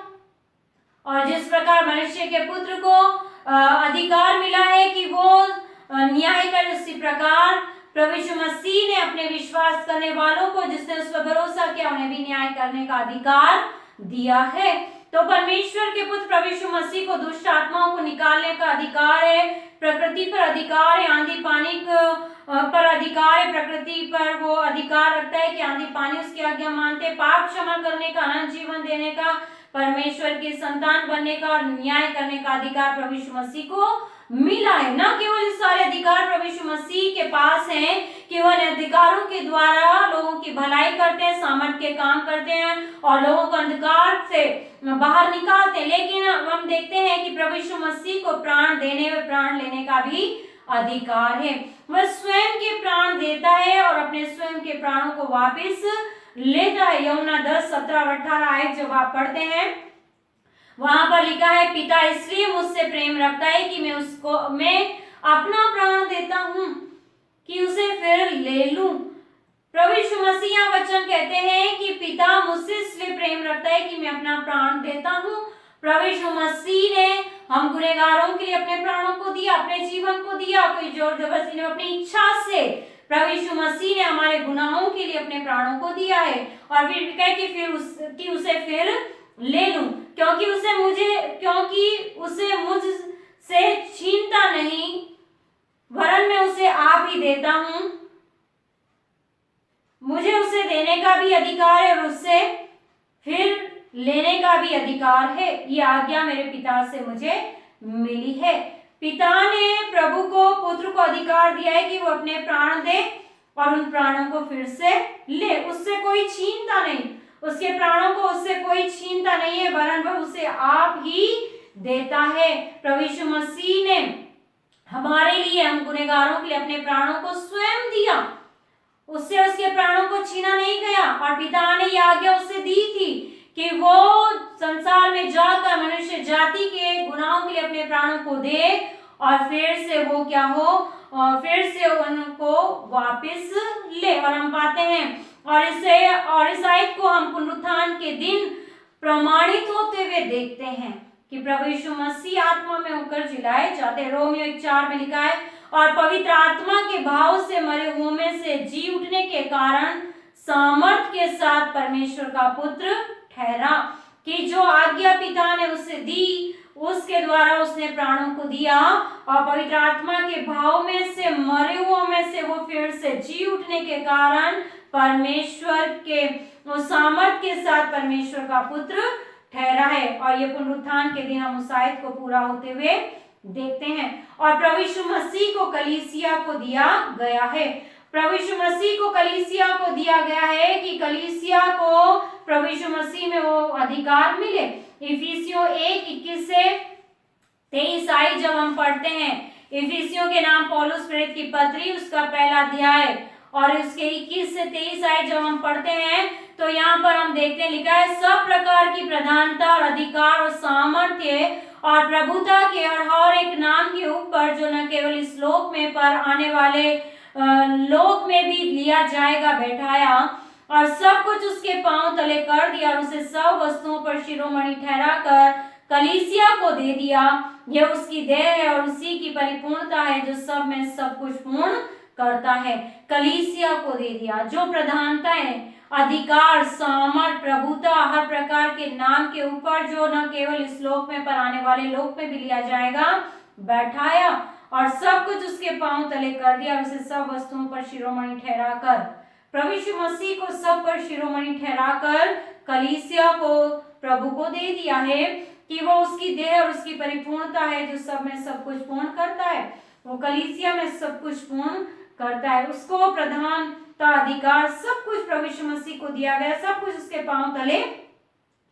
और जिस प्रकार मनुष्य के पुत्र को अधिकार मिला है कि वो न्याय करे, उसी प्रकार प्रभु यीशु मसीह ने अपने विश्वास करने वालों को, जिसने उस पर भरोसा किया, उन्हें भी न्याय करने का अधिकार दिया है। तो परमेश्वर के पुत्र प्रभु यीशु मसीह को दुष्ट आत्माओं को निकालने का अधिकार है, प्रकृति पर अधिकार है, आंधी पानी पर अधिकार है। प्रकृति पर वो अधिकार रखता है कि आंधी पानी उसकी आज्ञा मानते, पाप क्षमा करने का, अनंत जीवन देने का, परमेश्वर के संतान बनने का और न्याय करने का अधिकार प्रभु यीशु मसीह को मिला है। न केवल ये सारे अधिकार प्रभु यीशु मसीह के पास हैं कि वह अधिकारों के द्वारा लोगों की भलाई करते हैं, सामर्थ्य के काम करते हैं और लोगों को अंधकार से बाहर निकालते हैं, लेकिन हम देखते हैं कि प्रभु यीशु मसीह को प्राण देने व प्राण लेने का भी अधिकार है। वह स्वयं के प्राण देता है और अपने स्वयं के प्राणों को वापस लेता है। यूहन्ना 10, 17 और 18 आयत जब आप पढ़ते हैं, वहां पर लिखा है, पिता इसलिए मुझसे प्रेम रखता है कि मैं अपना प्राण देता हूं कि उसे फिर ले लूं। प्रभु यीशु मसीह वचन कहते हैं कि पिता मुझसे इसलिए प्रेम रखता है कि मैं अपना प्राण देता हूं। प्रभु यीशु मसीह ने हम गुनहगारों के लिए अपने प्राणों को दिया, अपने जीवन को दिया। कोई जोर जबरदस्ती नहीं, अपनी इच्छा से प्रभु यीशु मसीह ने हमारे गुनाहों के लिए अपने प्राणों को दिया है। और फिर कहे कि उसे फिर ले लूं, क्योंकि उसे मुझसे छीनता नहीं, वरन मैं उसे आप ही देता हूं। मुझे उसे देने का भी अधिकार है और उससे फिर लेने का भी अधिकार है। ये आज्ञा मेरे पिता से मुझे मिली है। पिता ने प्रभु को, पुत्र को अधिकार दिया है कि वो अपने प्राण दे और उन प्राणों को फिर से ले। उससे कोई छीनता नहीं, उसके प्राणों को उससे कोई छीनता नहीं है, वरन वह उसे आप ही देता है। प्रभु यीशु मसीह ने हमारे लिए, हम गुनहगारों के लिए अपने प्राणों को स्वयं दिया, उससे उसके प्राणों को छीना नहीं गया। और पिता ने यह आज्ञा उससे दी थी कि वो संसार में जाकर मनुष्य जाति के गुनाहों के लिए अपने प्राणों को दे और फिर से वो क्या हो, और फिर से उनको वापस ले। और हम पाते हैं और इस आयत को हम पुनरुत्थान के दिन प्रमाणित होते हुए देखते हैं कि प्रभु यीशु मसीह आत्मा में होकर जिलाए जाते हैं। रोमियो 1:4 में लिखा है, और पवित्र आत्मा के भाव से मरे हुओं में से जी उठने के कारण सामर्थ के साथ परमेश्वर का पुत्र ठहरा, कि जो आज्ञा पिता ने उसे दी उसके द्वारा उसने प्राणों को दिया, और पवित्र आत्मा के भाव में से मरे हुओं में से वो फिर से जी उठने के कारण परमेश्वर के उस सामर्थ के साथ परमेश्वर का पुत्र ठहरा है। और ये पुनरुत्थान के दिन हम उस आयत को पूरा होते हुए देखते हैं। और प्रभु यीशु मसीह को कलीसिया को दिया गया है। प्रभु यीशु मसीह को कलीसिया को दिया गया है कि कलीसिया को प्रभु यीशु मसीह में वो अधिकार मिले। इफिसियों 1:21 से 23 आयत जब हम पढ़ते हैं, इफिसियों के नाम पौलुस प्रेरित की पत्री, उसका 1 अध्याय और उसके 21 से 23 आयत जब हम पढ़ते हैं तो यहाँ पर हम देखते हैं लिखा है, सब प्रकार की प्रधानता और अधिकार और सामर्थ्य और प्रभुता के और हर एक नाम के ऊपर जो न केवल इस लोक में पर आने वाले लोक में भी लिया जाएगा बैठाया, और सब कुछ उसके पांव तले कर दिया और उसे सब वस्तुओं पर शिरोमणि ठहराकर कलीसिया को दे दिया। यह उसकी देह है और उसी की परिपूर्णता है जो सब में सब कुछ पूर्ण करता है। कलीसिया को दे दिया, जो प्रधानता है, अधिकार, सामर्थ, प्रभुता, हर प्रकार के नाम के ऊपर जो न केवल इस लोक में पर आने वाले लोक में भी लिया जाएगा बैठाया, और सब कुछ उसके पांव तले कर दिया और उसे सब वस्तुओं पर शिरोमणि ठहराकर, प्रभु यीशु मसीह को सब पर शिरोमणि ठहराकर कलीसिया को, प्रभु को दे दिया है कि वो उसकी देह और उसकी परिपूर्णता है जो सब में सब कुछ पूर्ण करता है। वो कलीसिया में सब कुछ पूर्ण करता है। उसको प्रधानता, अधिकार, सब कुछ प्रभु यीशु मसीह को दिया गया, सब कुछ उसके पांव तले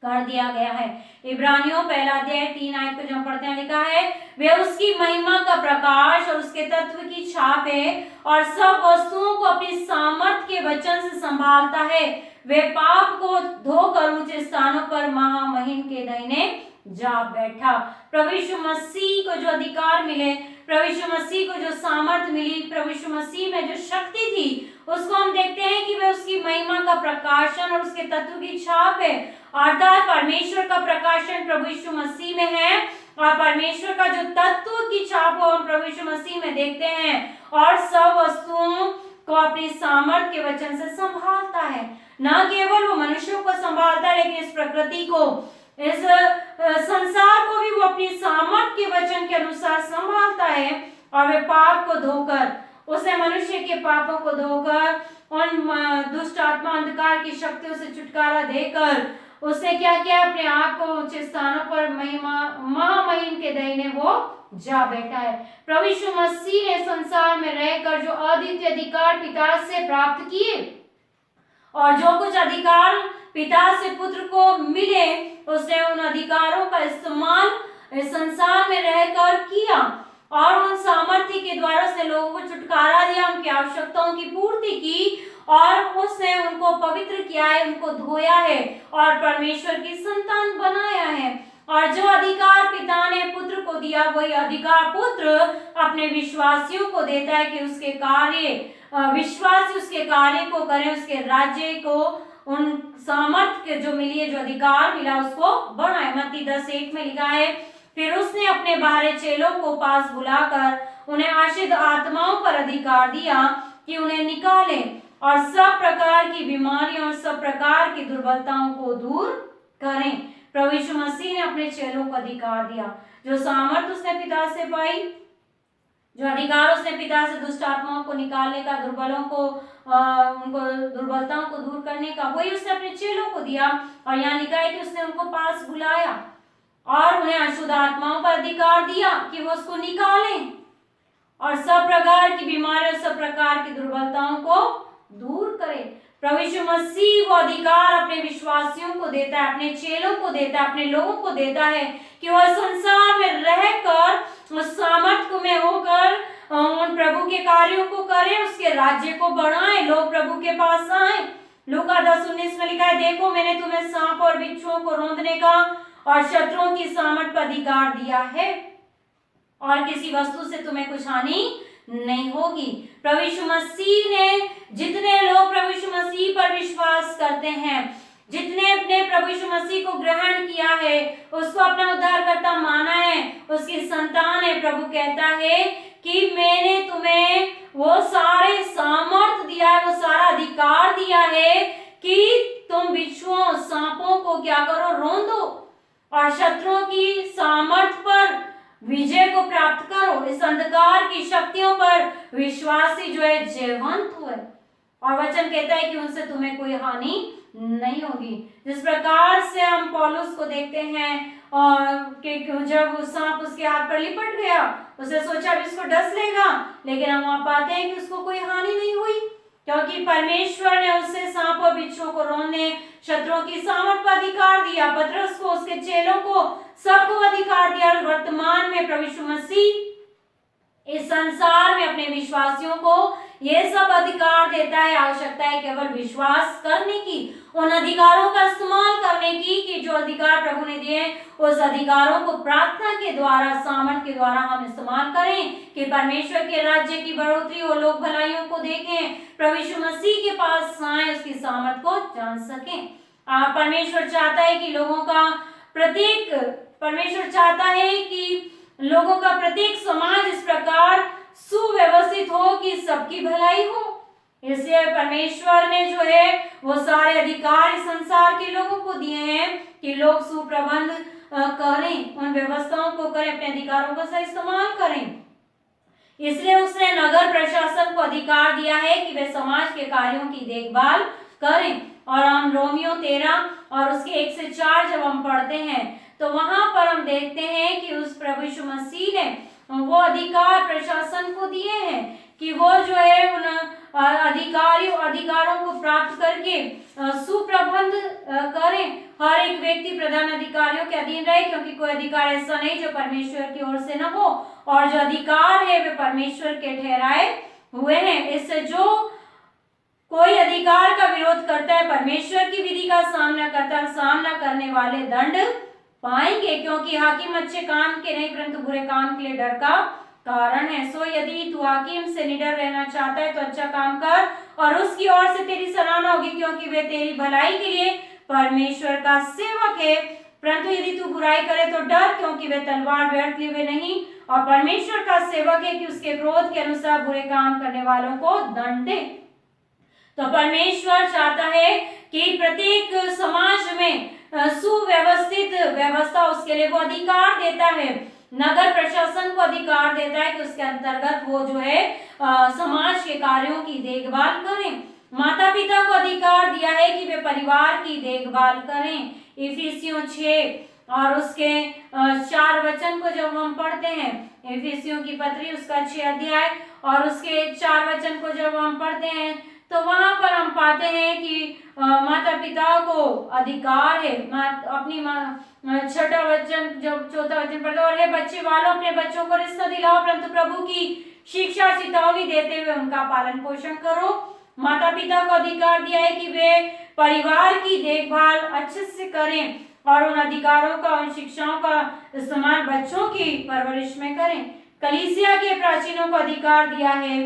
कर दिया गया है। इब्रानियों 1 अध्याय 3 आयत को जब पढ़ते हैं लिखा है, वे उसकी महिमा का प्रकाश और उसके तत्व की छाप है और सब वस्तुओं को अपनी सामर्थ के वचन से संभालता है। वे पाप को धोकर ऊंचे स्थानों पर महामहिम के दाहिने जा बैठा। प्रभु यीशु मसीह को जो अधिकार मिले, प्रभु यीशु मसीह को जो सामर्थ मिली, प्रभु यीशु मसीह में जो शक्ति थी, उसको हम देखते हैं कि वह उसकी महिमा का प्रकाशन और उसके तत्व की छाप है। अर्थात परमेश्वर का प्रकाशन प्रभु यीशु मसीह में है और परमेश्वर का जो तत्व की छाप हो हम प्रभु यीशु मसीह में देखते हैं, और सब वस्तुओं को अपनी सामर्थ के वचन से संभालता है। न केवल वो मनुष्यों को संभालता है, लेकिन इस प्रकृति को, इस संसार को भी वो अपनी सामर्थ के वचन के अनुसार संभालता है। और वे पाप को धोकर, उसे मनुष्य के पापों को धोकर, उन दुष्ट आत्मा अंधकार की शक्तियों से छुटकारा देकर उसने क्या किया, अपने आप को ऊंचे स्थानों पर महामहिम के दाहिने वो जा बैठा है। प्रभु यीशु मसीह ने संसार में रहकर जो अद्वितीय अधिकार पिता से प्राप्त किए और जो कुछ अधिकार पिता से पुत्र को मिले, उसने उन अधिकारों का इस्तेमाल इस संसार में रहकर किया और उन सामर्थ्य के द्वारा उसने लोगों को छुटकारा दिया, उनकी आवश्यकताओं की पूर्ति की और उसने उनको पवित्र किया है, उनको धोया है और परमेश्वर की संतान बनाया है। और जो अधिकार पिता ने पुत्र को दिया, वही अधिकार पुत्र अपने विश्वासियों को देता है कि उसके कार्य, विश्वासी उसके कार्य को करें, उसके राज्य को, उन सामर्थ्य जो मिली है, जो अधिकार मिला, उसको बढ़ाए। मत्ती 10:1 में लिखा है, फिर उसने अपने बाहरी चेलों को पास बुलाकर उन्हें आशीष आत्माओं पर अधिकार दिया कि उन्हें निकालें और सब प्रकार की बीमारियों और सब प्रकार की दुर्बलताओं को दूर करें। प्रभु यीशु मसीह ने अपने चेलों को अधिकार दिया। जो सामर्थ उसने पिता से पाई, जो अधिकार उसने पिता से दुष्ट आत्माओं को निकालने का, दुर्बलों को, उनको दुर्बलताओं को दूर करने का, वही उसने अपने चेलों को दिया। और यहाँ लिखा है कि उसने उनको पास बुलाया और उन्हें अशुद्ध आत्माओं पर अधिकार दिया कि वो उसको निकालें और सब प्रकार की बीमारियों, सब प्रकार की दुर्बलताओं को दूर करे। प्रभु यीशु मसीह वो अधिकार अपने विश्वासियों को देता है, अपने चेलों को देता है, अपने लोगों को देता है कि वह संसार में रहकर उस सामर्थ्य में होकर उन प्रभु के कार्यों को करें, उसके राज्य को बढ़ाएं, लोग प्रभु के पास आए। लूका 10:19 में लिखा है, देखो मैंने तुम्हें सांप और बिच्छुओं को रौंदने का और शत्रुओं की सामर्थ पर अधिकार दिया है और किसी वस्तु से तुम्हें कुछ हानि नहीं होगी। प्रभु यीशु मसीह ने, जितने लोग प्रभु यीशु मसीह पर विश्वास करते हैं, जितने अपने प्रभु यीशु मसीह को ग्रहण किया है, उसको अपना उद्धारकर्ता माना है, उसकी संतान है, प्रभु कहता है कि मैंने तुम्हें वो सारे सामर्थ दिया है, वो सारा अधिकार दिया है कि तुम बिच्छुओं, सांपों को क्या करो, रौंदो और शत्रुओं की सामर्थ पर विजय को प्राप्त करो। इस अंधकार की शक्तियों पर विश्वासी जो है जयवंत हुए और वचन कहता है कि उनसे तुम्हें कोई हानि नहीं होगी। जिस प्रकार से हम पौलुस को देखते हैं और कि जब सांप उसके हाथ पर लिपट गया, उसने सोचा भी इसको डस लेगा, लेकिन हम वहां पाते हैं कि उसको कोई हानि नहीं हुई क्योंकि परमेश्वर ने उसे सांप और बिच्छुओं को रौंदने, शत्रुओं की सामर्थ पर अधिकार दिया। पतरस को, उसके चेलों को, सबको अधिकार दिया। और वर्तमान में प्रभु यीशु मसीह इस संसार में अपने विश्वासियों को ये सब अधिकार देता है। आवश्यकता है केवल विश्वास करने की, उन अधिकारों का इस्तेमाल करने की कि जो अधिकार प्रभु ने दिए उस अधिकारों को प्रार्थना के द्वारा, सामर्थ के द्वारा हम इस्तेमाल करें कि परमेश्वर के राज्य की बढ़ोतरी हो, लोग भलाइयों को देखें, प्रभु यीशु मसीह के पास आए, उसकी सामर्थ को जान सकें। परमेश्वर चाहता है कि परमेश्वर चाहता है कि लोगों का प्रत्येक समाज इस प्रकार सुव्यवस्थित हो कि सबकी भलाई हो। इसलिए परमेश्वर ने जो है वो सारे अधिकार इस संसार के लोगों को दिए हैं कि लोग सुप्रबंध करें, उन व्यवस्थाओं को करें, अपने अधिकारों का सही इस्तेमाल करें। इसलिए उसने नगर प्रशासन को अधिकार दिया है कि वे समाज के कार्यों की देखभाल करें। और हम रोमियो 13 और उसके 1 से 4 जब हम पढ़ते हैं तो वहां पर हम देखते हैं कि उस प्रभु यीशु मसीह ने वो अधिकार प्रशासन को दिए हैं कि वो जो है उन अधिकारों को प्राप्त करके सुप्रबंध करें। हर एक व्यक्ति प्रधान अधिकारियों के अधीन रहे, क्योंकि कोई अधिकार ऐसा नहीं जो परमेश्वर की ओर से न हो, और जो अधिकार है वे परमेश्वर के ठहराए हुए हैं। इससे जो कोई अधिकार का विरोध करता है, परमेश्वर की विधि का सामना करता है, सामना करने वाले दंड पाएंगे, क्योंकि हाकिम अच्छे काम के नहीं परंतु बुरे काम के लिए डर का कारण है। सो यदि तू हाकिम से निडर रहना चाहता है तो अच्छा काम कर और उसकी ओर से तेरी सराहना होगी, क्योंकि वे तेरी भलाई के लिए परमेश्वर का सेवक है। परंतु यदि तू बुराई करे तो डर, क्योंकि वे तलवार व्यर्थ लिए हुए नहीं और परमेश्वर का सेवक है कि उसके क्रोध के अनुसार बुरे काम करने वालों को दंड दे। तो परमेश्वर चाहता है कि प्रत्येक समाज में सुव्यवस्थित व्यवस्था, उसके लिए वो अधिकार देता है। नगर प्रशासन को अधिकार देता है कि उसके अंतर्गत वो जो है समाज के कार्यों की देखभाल करें। माता पिता को अधिकार दिया है कि वे परिवार की देखभाल करें। इफिसियों 6 और उसके 4 वचन को जब हम पढ़ते हैं, इफिसियों की पत्री उसका 6 अध्याय और उसके 4 वचन को जब हम पढ़ते हैं तो वहां पर हम पाते हैं कि माता पिता को अधिकार है। अपनी छठा वचन जब चौथा वचन पढ़ते, और हे बच्चे वालों अपने बच्चों को रिश्ता दिलाओ, परंतु प्रभु की शिक्षा चेतावनी देते हुए उनका पालन पोषण करो। माता पिता को अधिकार दिया है कि वे परिवार की देखभाल अच्छे से करें और उन अधिकारों का, उन शिक्षाओं का इस्तेमाल बच्चों की परवरिश में करें। कलीसिया के प्राचीनों को अधिकार दिया है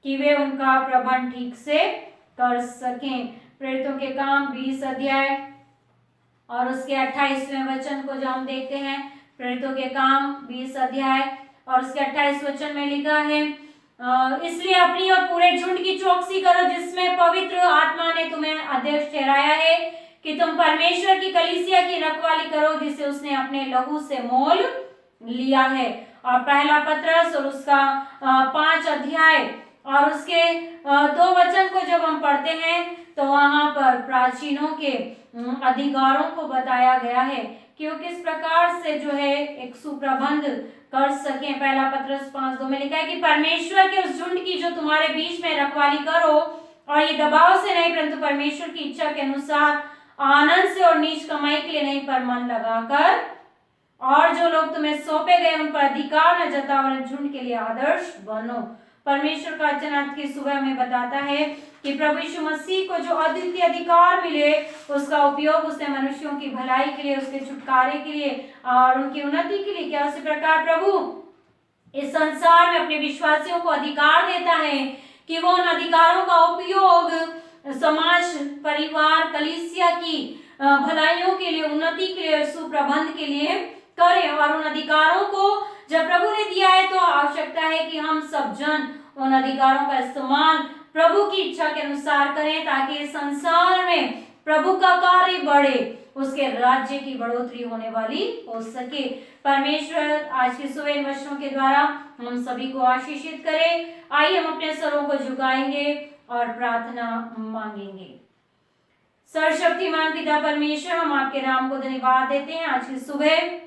कि वे उनका प्रबंध ठीक से कर सकें। प्रेरितों के काम 20 अध्याय और उसके 28वें वचन को जो हम देखते हैं, प्रेरितों के काम 20 अध्याय और उसके 28 वचन में लिखा है, इसलिए अपनी और पूरे झुंड की चौकसी करो जिसमें पवित्र आत्मा ने तुम्हें अध्यक्ष ठहराया है कि तुम परमेश्वर की कलीसिया की रखवाली करो जिसे उसने अपने लहू से मोल लिया है। और पहला पत्रस और उसका 5 अध्याय और उसके 2 वचन को जब हम पढ़ते हैं तो वहां पर प्राचीनों के अधिकारों को बताया गया है कि वो किस प्रकार से जो है एक सुप्रबंध कर सके। पहला पत्रस 5:2 में लिखा है कि परमेश्वर के उस झुंड की जो तुम्हारे बीच में रखवाली करो, और ये दबाव से नहीं परंतु परमेश्वर की इच्छा के अनुसार आनंद से और नीच कमाई के लिए नहीं पर मन लगाकर, और जो लोग तुम्हें सौंपे गए उन पर अधिकार न जताओ और झुंड के लिए आदर्श बनो। परमेश्वर का वचन आज की सुबह हमें बताता है कि प्रभु यीशु मसीह को जो अद्वितीय अधिकार मिले उसका उपयोग उसने मनुष्यों की भलाई के लिए, उसके छुटकारे के लिए और उनकी उन्नति के लिए किया। उसी प्रकार प्रभु इस संसार में अपने विश्वासियों को अधिकार देता है कि वो उन अधिकारों का उपयोग समाज, परिवार, कलीसिया की भलाइयों के लिए, उन्नति के लिए, सुप्रबंध के लिए करें। और उन अधिकारों को जब प्रभु ने दिया है तो आवश्यकता है कि हम सब जन उन अधिकारों का इस्तेमाल प्रभु की इच्छा के अनुसार करें, ताकि संसार में प्रभु का कार्य बढ़े, उसके राज्य की बढ़ोतरी होने वाली हो सके। परमेश्वर आज की सुबह इन वचनों के द्वारा हम सभी को आशीषित करे। आइए हम अपने सरों को झुकाएंगे और प्रार्थना मांगेंगे। सर्वशक्तिमान पिता परमेश्वर, हम आपके नाम को धन्यवाद देते हैं। आज की सुबह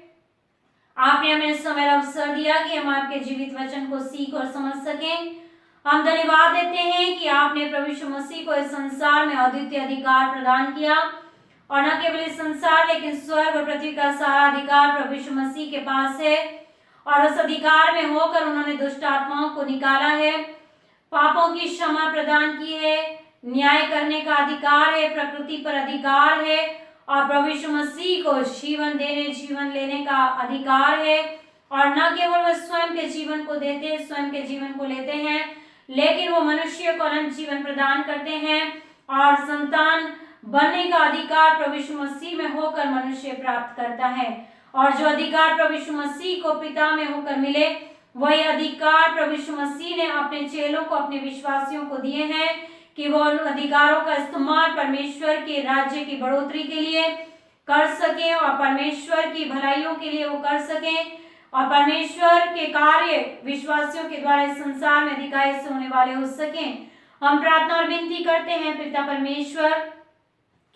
आपने हमें इस समय अवसर दिया कि हम आपके जीवित वचन को सीख और समझ सकें। हम धन्यवाद देते हैं कि आपने प्रभु यीशु मसीह को इस संसार में अद्वितीय अधिकार प्रदान किया, और न केवल इस संसार लेकिन स्वर्ग और पृथ्वी का सारा अधिकार प्रभु यीशु मसीह के पास है, और उस अधिकार में होकर उन्होंने दुष्ट आत्माओं को निकाला है। पापों की क्षमा प्रदान की है, न्याय करने का अधिकार है, प्रकृति पर अधिकार है और प्रभु यीशु मसीह को जीवन लेने का अधिकार है। और न केवल वह स्वयं के जीवन को देते, स्वयं के जीवन को लेते हैं, लेकिन वो मनुष्य को अनंत जीवन प्रदान करते हैं और संतान बनने का अधिकार प्रभु यीशु मसीह में होकर मनुष्य प्राप्त करता है। और जो अधिकार प्रभु यीशु मसीह को पिता में होकर मिले, वही अधिकार प्रभु यीशु मसीह ने अपने चेलों को, अपने विश्वासियों को दिए हैं कि वो उन अधिकारों का इस्तेमाल परमेश्वर के राज्य की बढ़ोतरी के लिए कर सकें और परमेश्वर की भलाइयों के लिए वो कर सकें और परमेश्वर के कार्य विश्वासियों के द्वारा इस संसार में दिखाए से होने वाले हो सकें। हम प्रार्थना और विनती करते हैं पिता परमेश्वर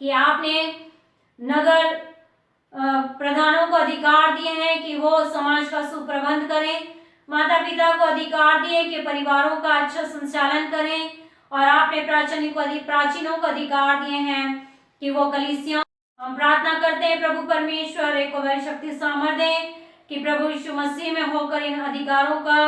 कि आपने नगर प्रधानों को अधिकार दिए हैं कि वो समाज का सुप्रबंध करें, माता पिता को अधिकार दिए कि परिवारों का अच्छा संचालन करें और आपने प्राचीनों को अधिकार दिए हैं कि वो कलीसिया। हम प्रार्थना करते हैं प्रभु परमेश्वर एक को शक्ति सामर्थ्य दें कि प्रभु यीशु मसीह में होकर इन अधिकारों का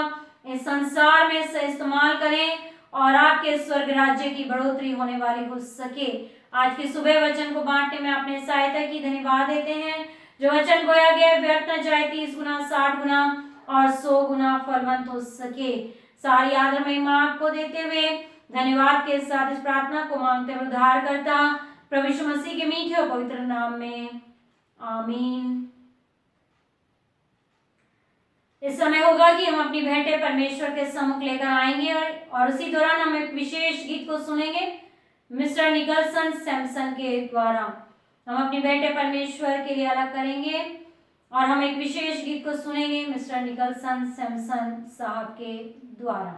इस संसार में से इस्तेमाल करें और आपके स्वर्ग राज्य की बढ़ोतरी होने वाली हो सके। आज की सुबह वचन को बांटने में आपने सहायता की, धन्यवाद देते हैं। जो वचन बोया गया व्यर्थ न जाए, 30 गुना 60 गुना और 100 गुना फलवंत हो सके। सारी आदर महिमा आपको देते हुए धन्यवाद के साथ इस प्रार्थना को मांगते हुए उद्धार करता प्रभु यीशु मसीह के मीठे और पवित्र नाम में, आमीन। इस समय होगा कि हम अपनी भेंटें परमेश्वर के सम्मुख लेकर आएंगे और उसी दौरान हम एक विशेष गीत को सुनेंगे मिस्टर निकलसन सैमसन के द्वारा। हम अपनी भेंटें परमेश्वर के लिए अलग करेंगे और हम एक विशेष गीत को सुनेंगे मिस्टर निकलसन सैमसन साहब के द्वारा।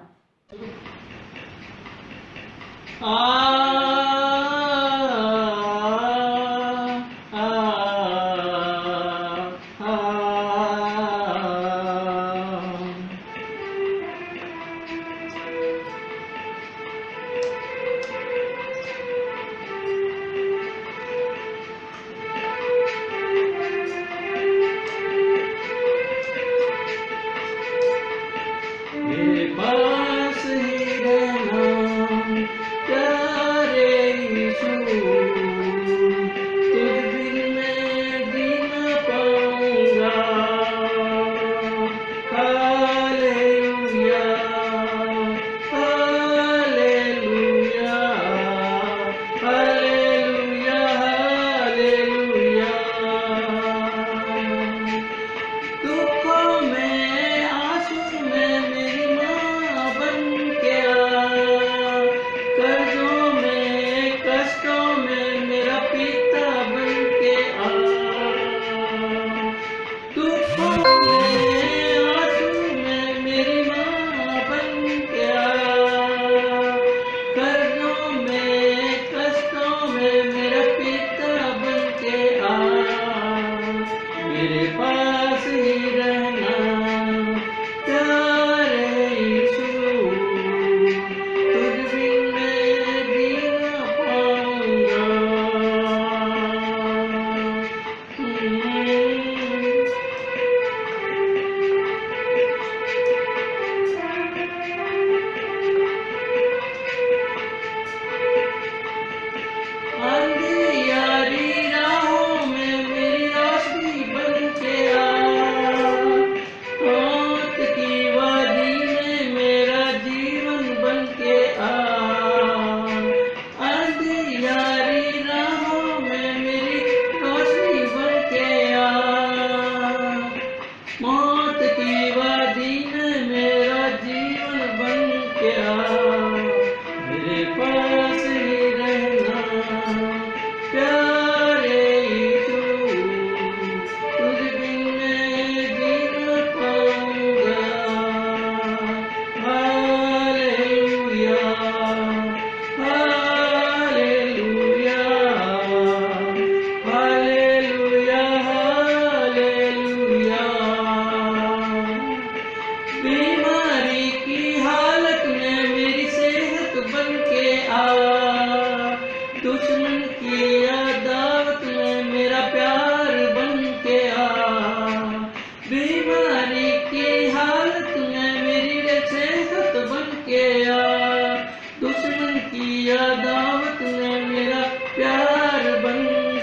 दावत में मेरा प्यार बन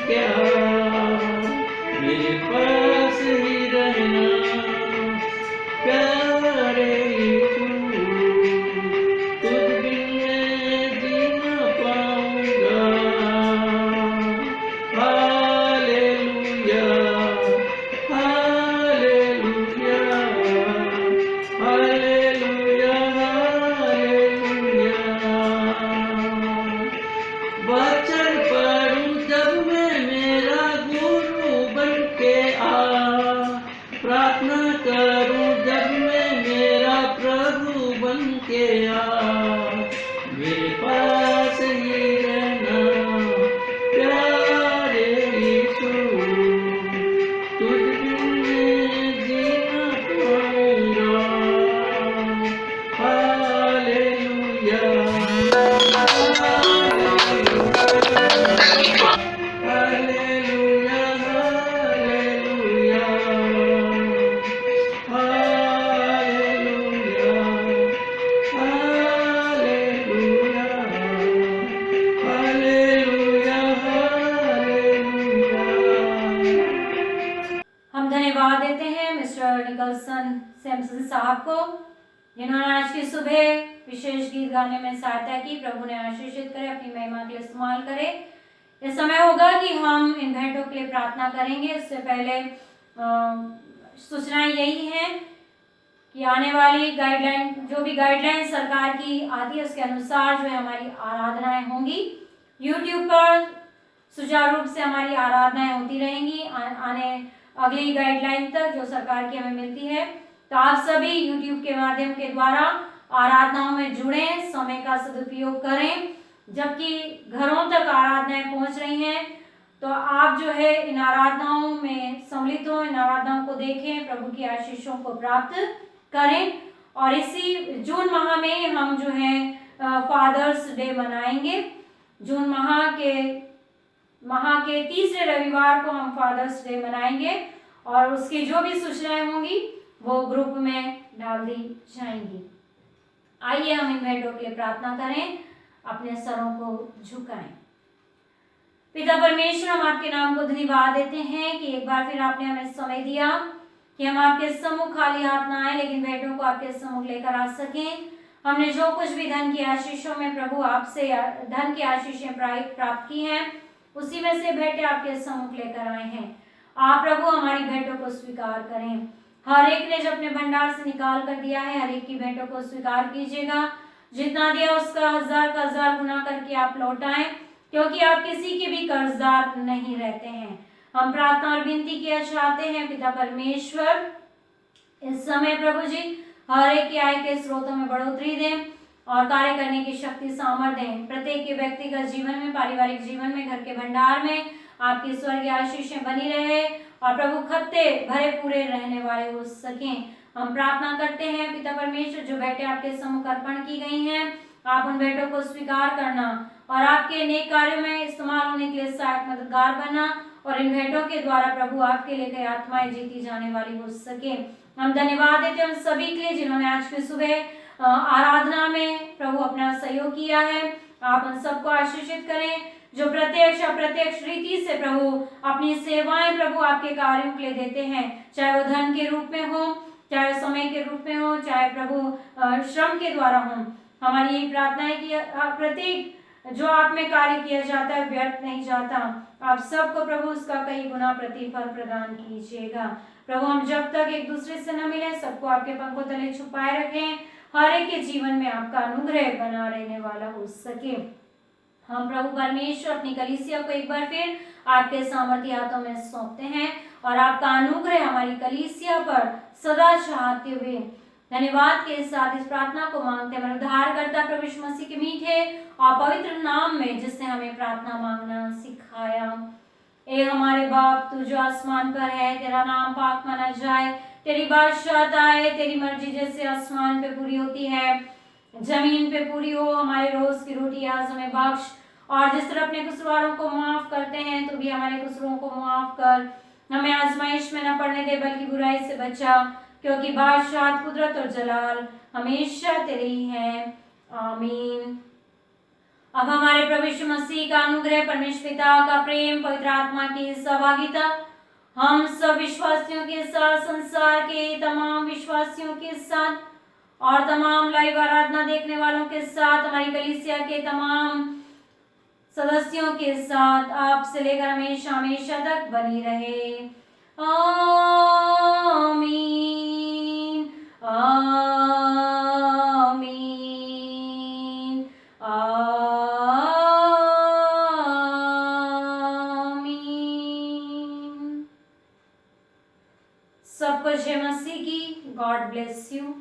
के आ, मेरे पास ही रहना प्यारे यीशु, तुझ बिन मैं जी ना पाऊंगा। Hallelujah, hallelujah, hallelujah, hallelujah. वचन पढ़ूं जब मैं मेरा गुरु बन के आ, प्रार्थना करूं जब मैं मेरा प्रभु बन के आ, मेरे पास ही रहना प्यारे यीशु, तुझ बिन मैं जी ना पाऊंगा। Hallelujah, hallelujah, hallelujah, hallelujah, hallelujah, hallelujah, hallelujah. हम धन्यवाद देते हैं मिस्टर निकलसन सैमसन साहब को, जिन्होंने आज की सुबह विशेष गीत गाने में सहायता की। प्रभु ने आशीषित करे, अपनी महिमा के लिए इस्तेमाल करे। इस समय होगा कि हम इन भेंटों के लिए प्रार्थना करेंगे। इससे पहले सूचनाएं यही हैं कि आने वाली गाइडलाइन, जो भी गाइडलाइन सरकार की आती है उसके अनुसार जो है हमारी आराधनाएं होंगी। यूट्यूब पर सुचारू रूप से हमारी आराधनाएं होती रहेंगी आने अगली गाइडलाइन तक जो सरकार की हमें मिलती है। तो आप सभी यूट्यूब के माध्यम के द्वारा आराधनाओं में जुड़े, समय का सदुपयोग करें। जबकि घरों तक आराधनाएं पहुंच रही हैं तो आप जो है इन आराधनाओं में सम्मिलित हो, इन आराधनाओं को देखें, प्रभु की आशीषों को प्राप्त करें। और इसी जून माह में हम जो है फादर्स डे मनाएंगे। जून माह के तीसरे रविवार को हम फादर्स डे मनाएंगे और उसकी जो भी सूचनाएं होंगी वो ग्रुप में डाल दी जाएंगी। आइए हम इन भेंटों के लिए प्रार्थना करें, अपने सरों को झुकाएं। पिता परमेश्वर, हम आपके नाम को धन्यवाद देते हैं कि एक बार फिर आपने हमें समय दिया कि हम आपके सम्मुख खाली हाथ ना आए लेकिन भेंटों को आपके सम्मुख लेकर आ सकें। हमने जो कुछ भी धन की आशीषों में प्रभु आपसे धन की आशीषें प्राप्त की हैं उसी में से भेंटें आपके सम्मुख लेकर आए हैं। आप प्रभु हमारी भेंटों को स्वीकार करें। हर एक ने जो अपने भंडार से निकाल कर दिया है हर एक की भेंटों को स्वीकार कीजिएगा। जितना दिया उसका 1000 का 1000 गुना करके आप लौटाएं, क्योंकि आप किसी के भी कर्जदार नहीं रहते हैं। हम प्रार्थना और विनती किया चाहते हैं पिता परमेश्वर, इस समय प्रभु जी हर एक की आय के स्रोतों में बढ़ोतरी दें और कार्य करने की शक्ति सामर्थ्य दें। प्रत्येक के व्यक्तिगत जीवन में, पारिवारिक जीवन में, घर के भंडार में आपकी स्वर्गीय आशीषें बनी रहे और प्रभु खत्ते भरे पूरे रहने वाले हो सकें। हम प्रार्थना करते हैं पिता परमेश्वर, जो भेंटें आपके सम्मुख अर्पण की गई हैं आप उन भेंटों को स्वीकार करना और आपके नेक कार्यों में इस्तेमाल होने के लिए सहायक मददगार बनना और इन भेंटों के द्वारा प्रभु आपके लिए कई आत्माएं जीती जाने वाली हो सके। हम धन्यवाद देते हैं उन सभी के लिए जिन्होंने आज की सुबह आराधना में प्रभु अपना सहयोग किया है। आप उन सबको आशीषित करें जो प्रत्यक्ष अप्रत्यक्ष रीति से प्रभु अपनी सेवाएं प्रभु आपके कार्यों के लिए देते हैं, चाहे वो धन के रूप में हो, चाहे समय के रूप में हो, चाहे प्रभु श्रम के द्वारा हो। हमारी यही प्रार्थना है कि प्रत्येक जो आप में कार्य किया जाता है व्यर्थ नहीं जाता। आप सबको प्रभु उसका कई गुना प्रतिफल प्रदान कीजिएगा। प्रभु हम जब तक एक दूसरे से न मिले सबको आपके पंखों तले छुपाए रखें, हर एक के जीवन में आपका अनुग्रह बना रहने वाला हो सके। हम प्रभु परमेश्वर अपनी कलीसिया को एक बार फिर आपके सामर्थ्य हाथों में सौंपते हैं और आपका अनुग्रह हमारी कलीसिया पर सदा चाहते हुए धन्यवाद के साथ इस प्रार्थना को मांगते हैं उद्धारकर्ता प्रभु यीशु मसीह के मीठे और पवित्र नाम में, जिसने हमें प्रार्थना मांगना सिखाया। ए हमारे बाप, तू जो आसमान पर है, तेरा नाम पाक माना जाए, तेरी बादशाहत आए, तेरी मर्जी जैसे आसमान पे पूरी होती है जमीन पे पूरी हो। हमारे रोज की रोटी आज हमें बख्श, और जिस तरह अपने कसूरवारों को माफ करते हैं तो भी हमारे कसूरों को माफ कर। हमें आजमाइश में न पड़ने दे बल्कि बुराई से बचा, क्योंकि बादशाहत, कुदरत और जलाल हमेशा तेरे ही हैं। आमीन। अब हमारे प्रभु यीशु मसीह का अनुग्रह, परमेश्वर पिता का प्रेम, पवित्र आत्मा की सहभागिता हम सब विश्वासियों के साथ, संसार के तमाम विश्वासियों के साथ और तमाम लाइव आराधना देखने वालों के साथ, हमारी कलीसिया के तमाम सदस्यों के साथ आपसे लेकर हमेशा हमेशा तक बनी रहे। आमीन, आमीन, आमीन। सबको जय मसीह की। God bless you.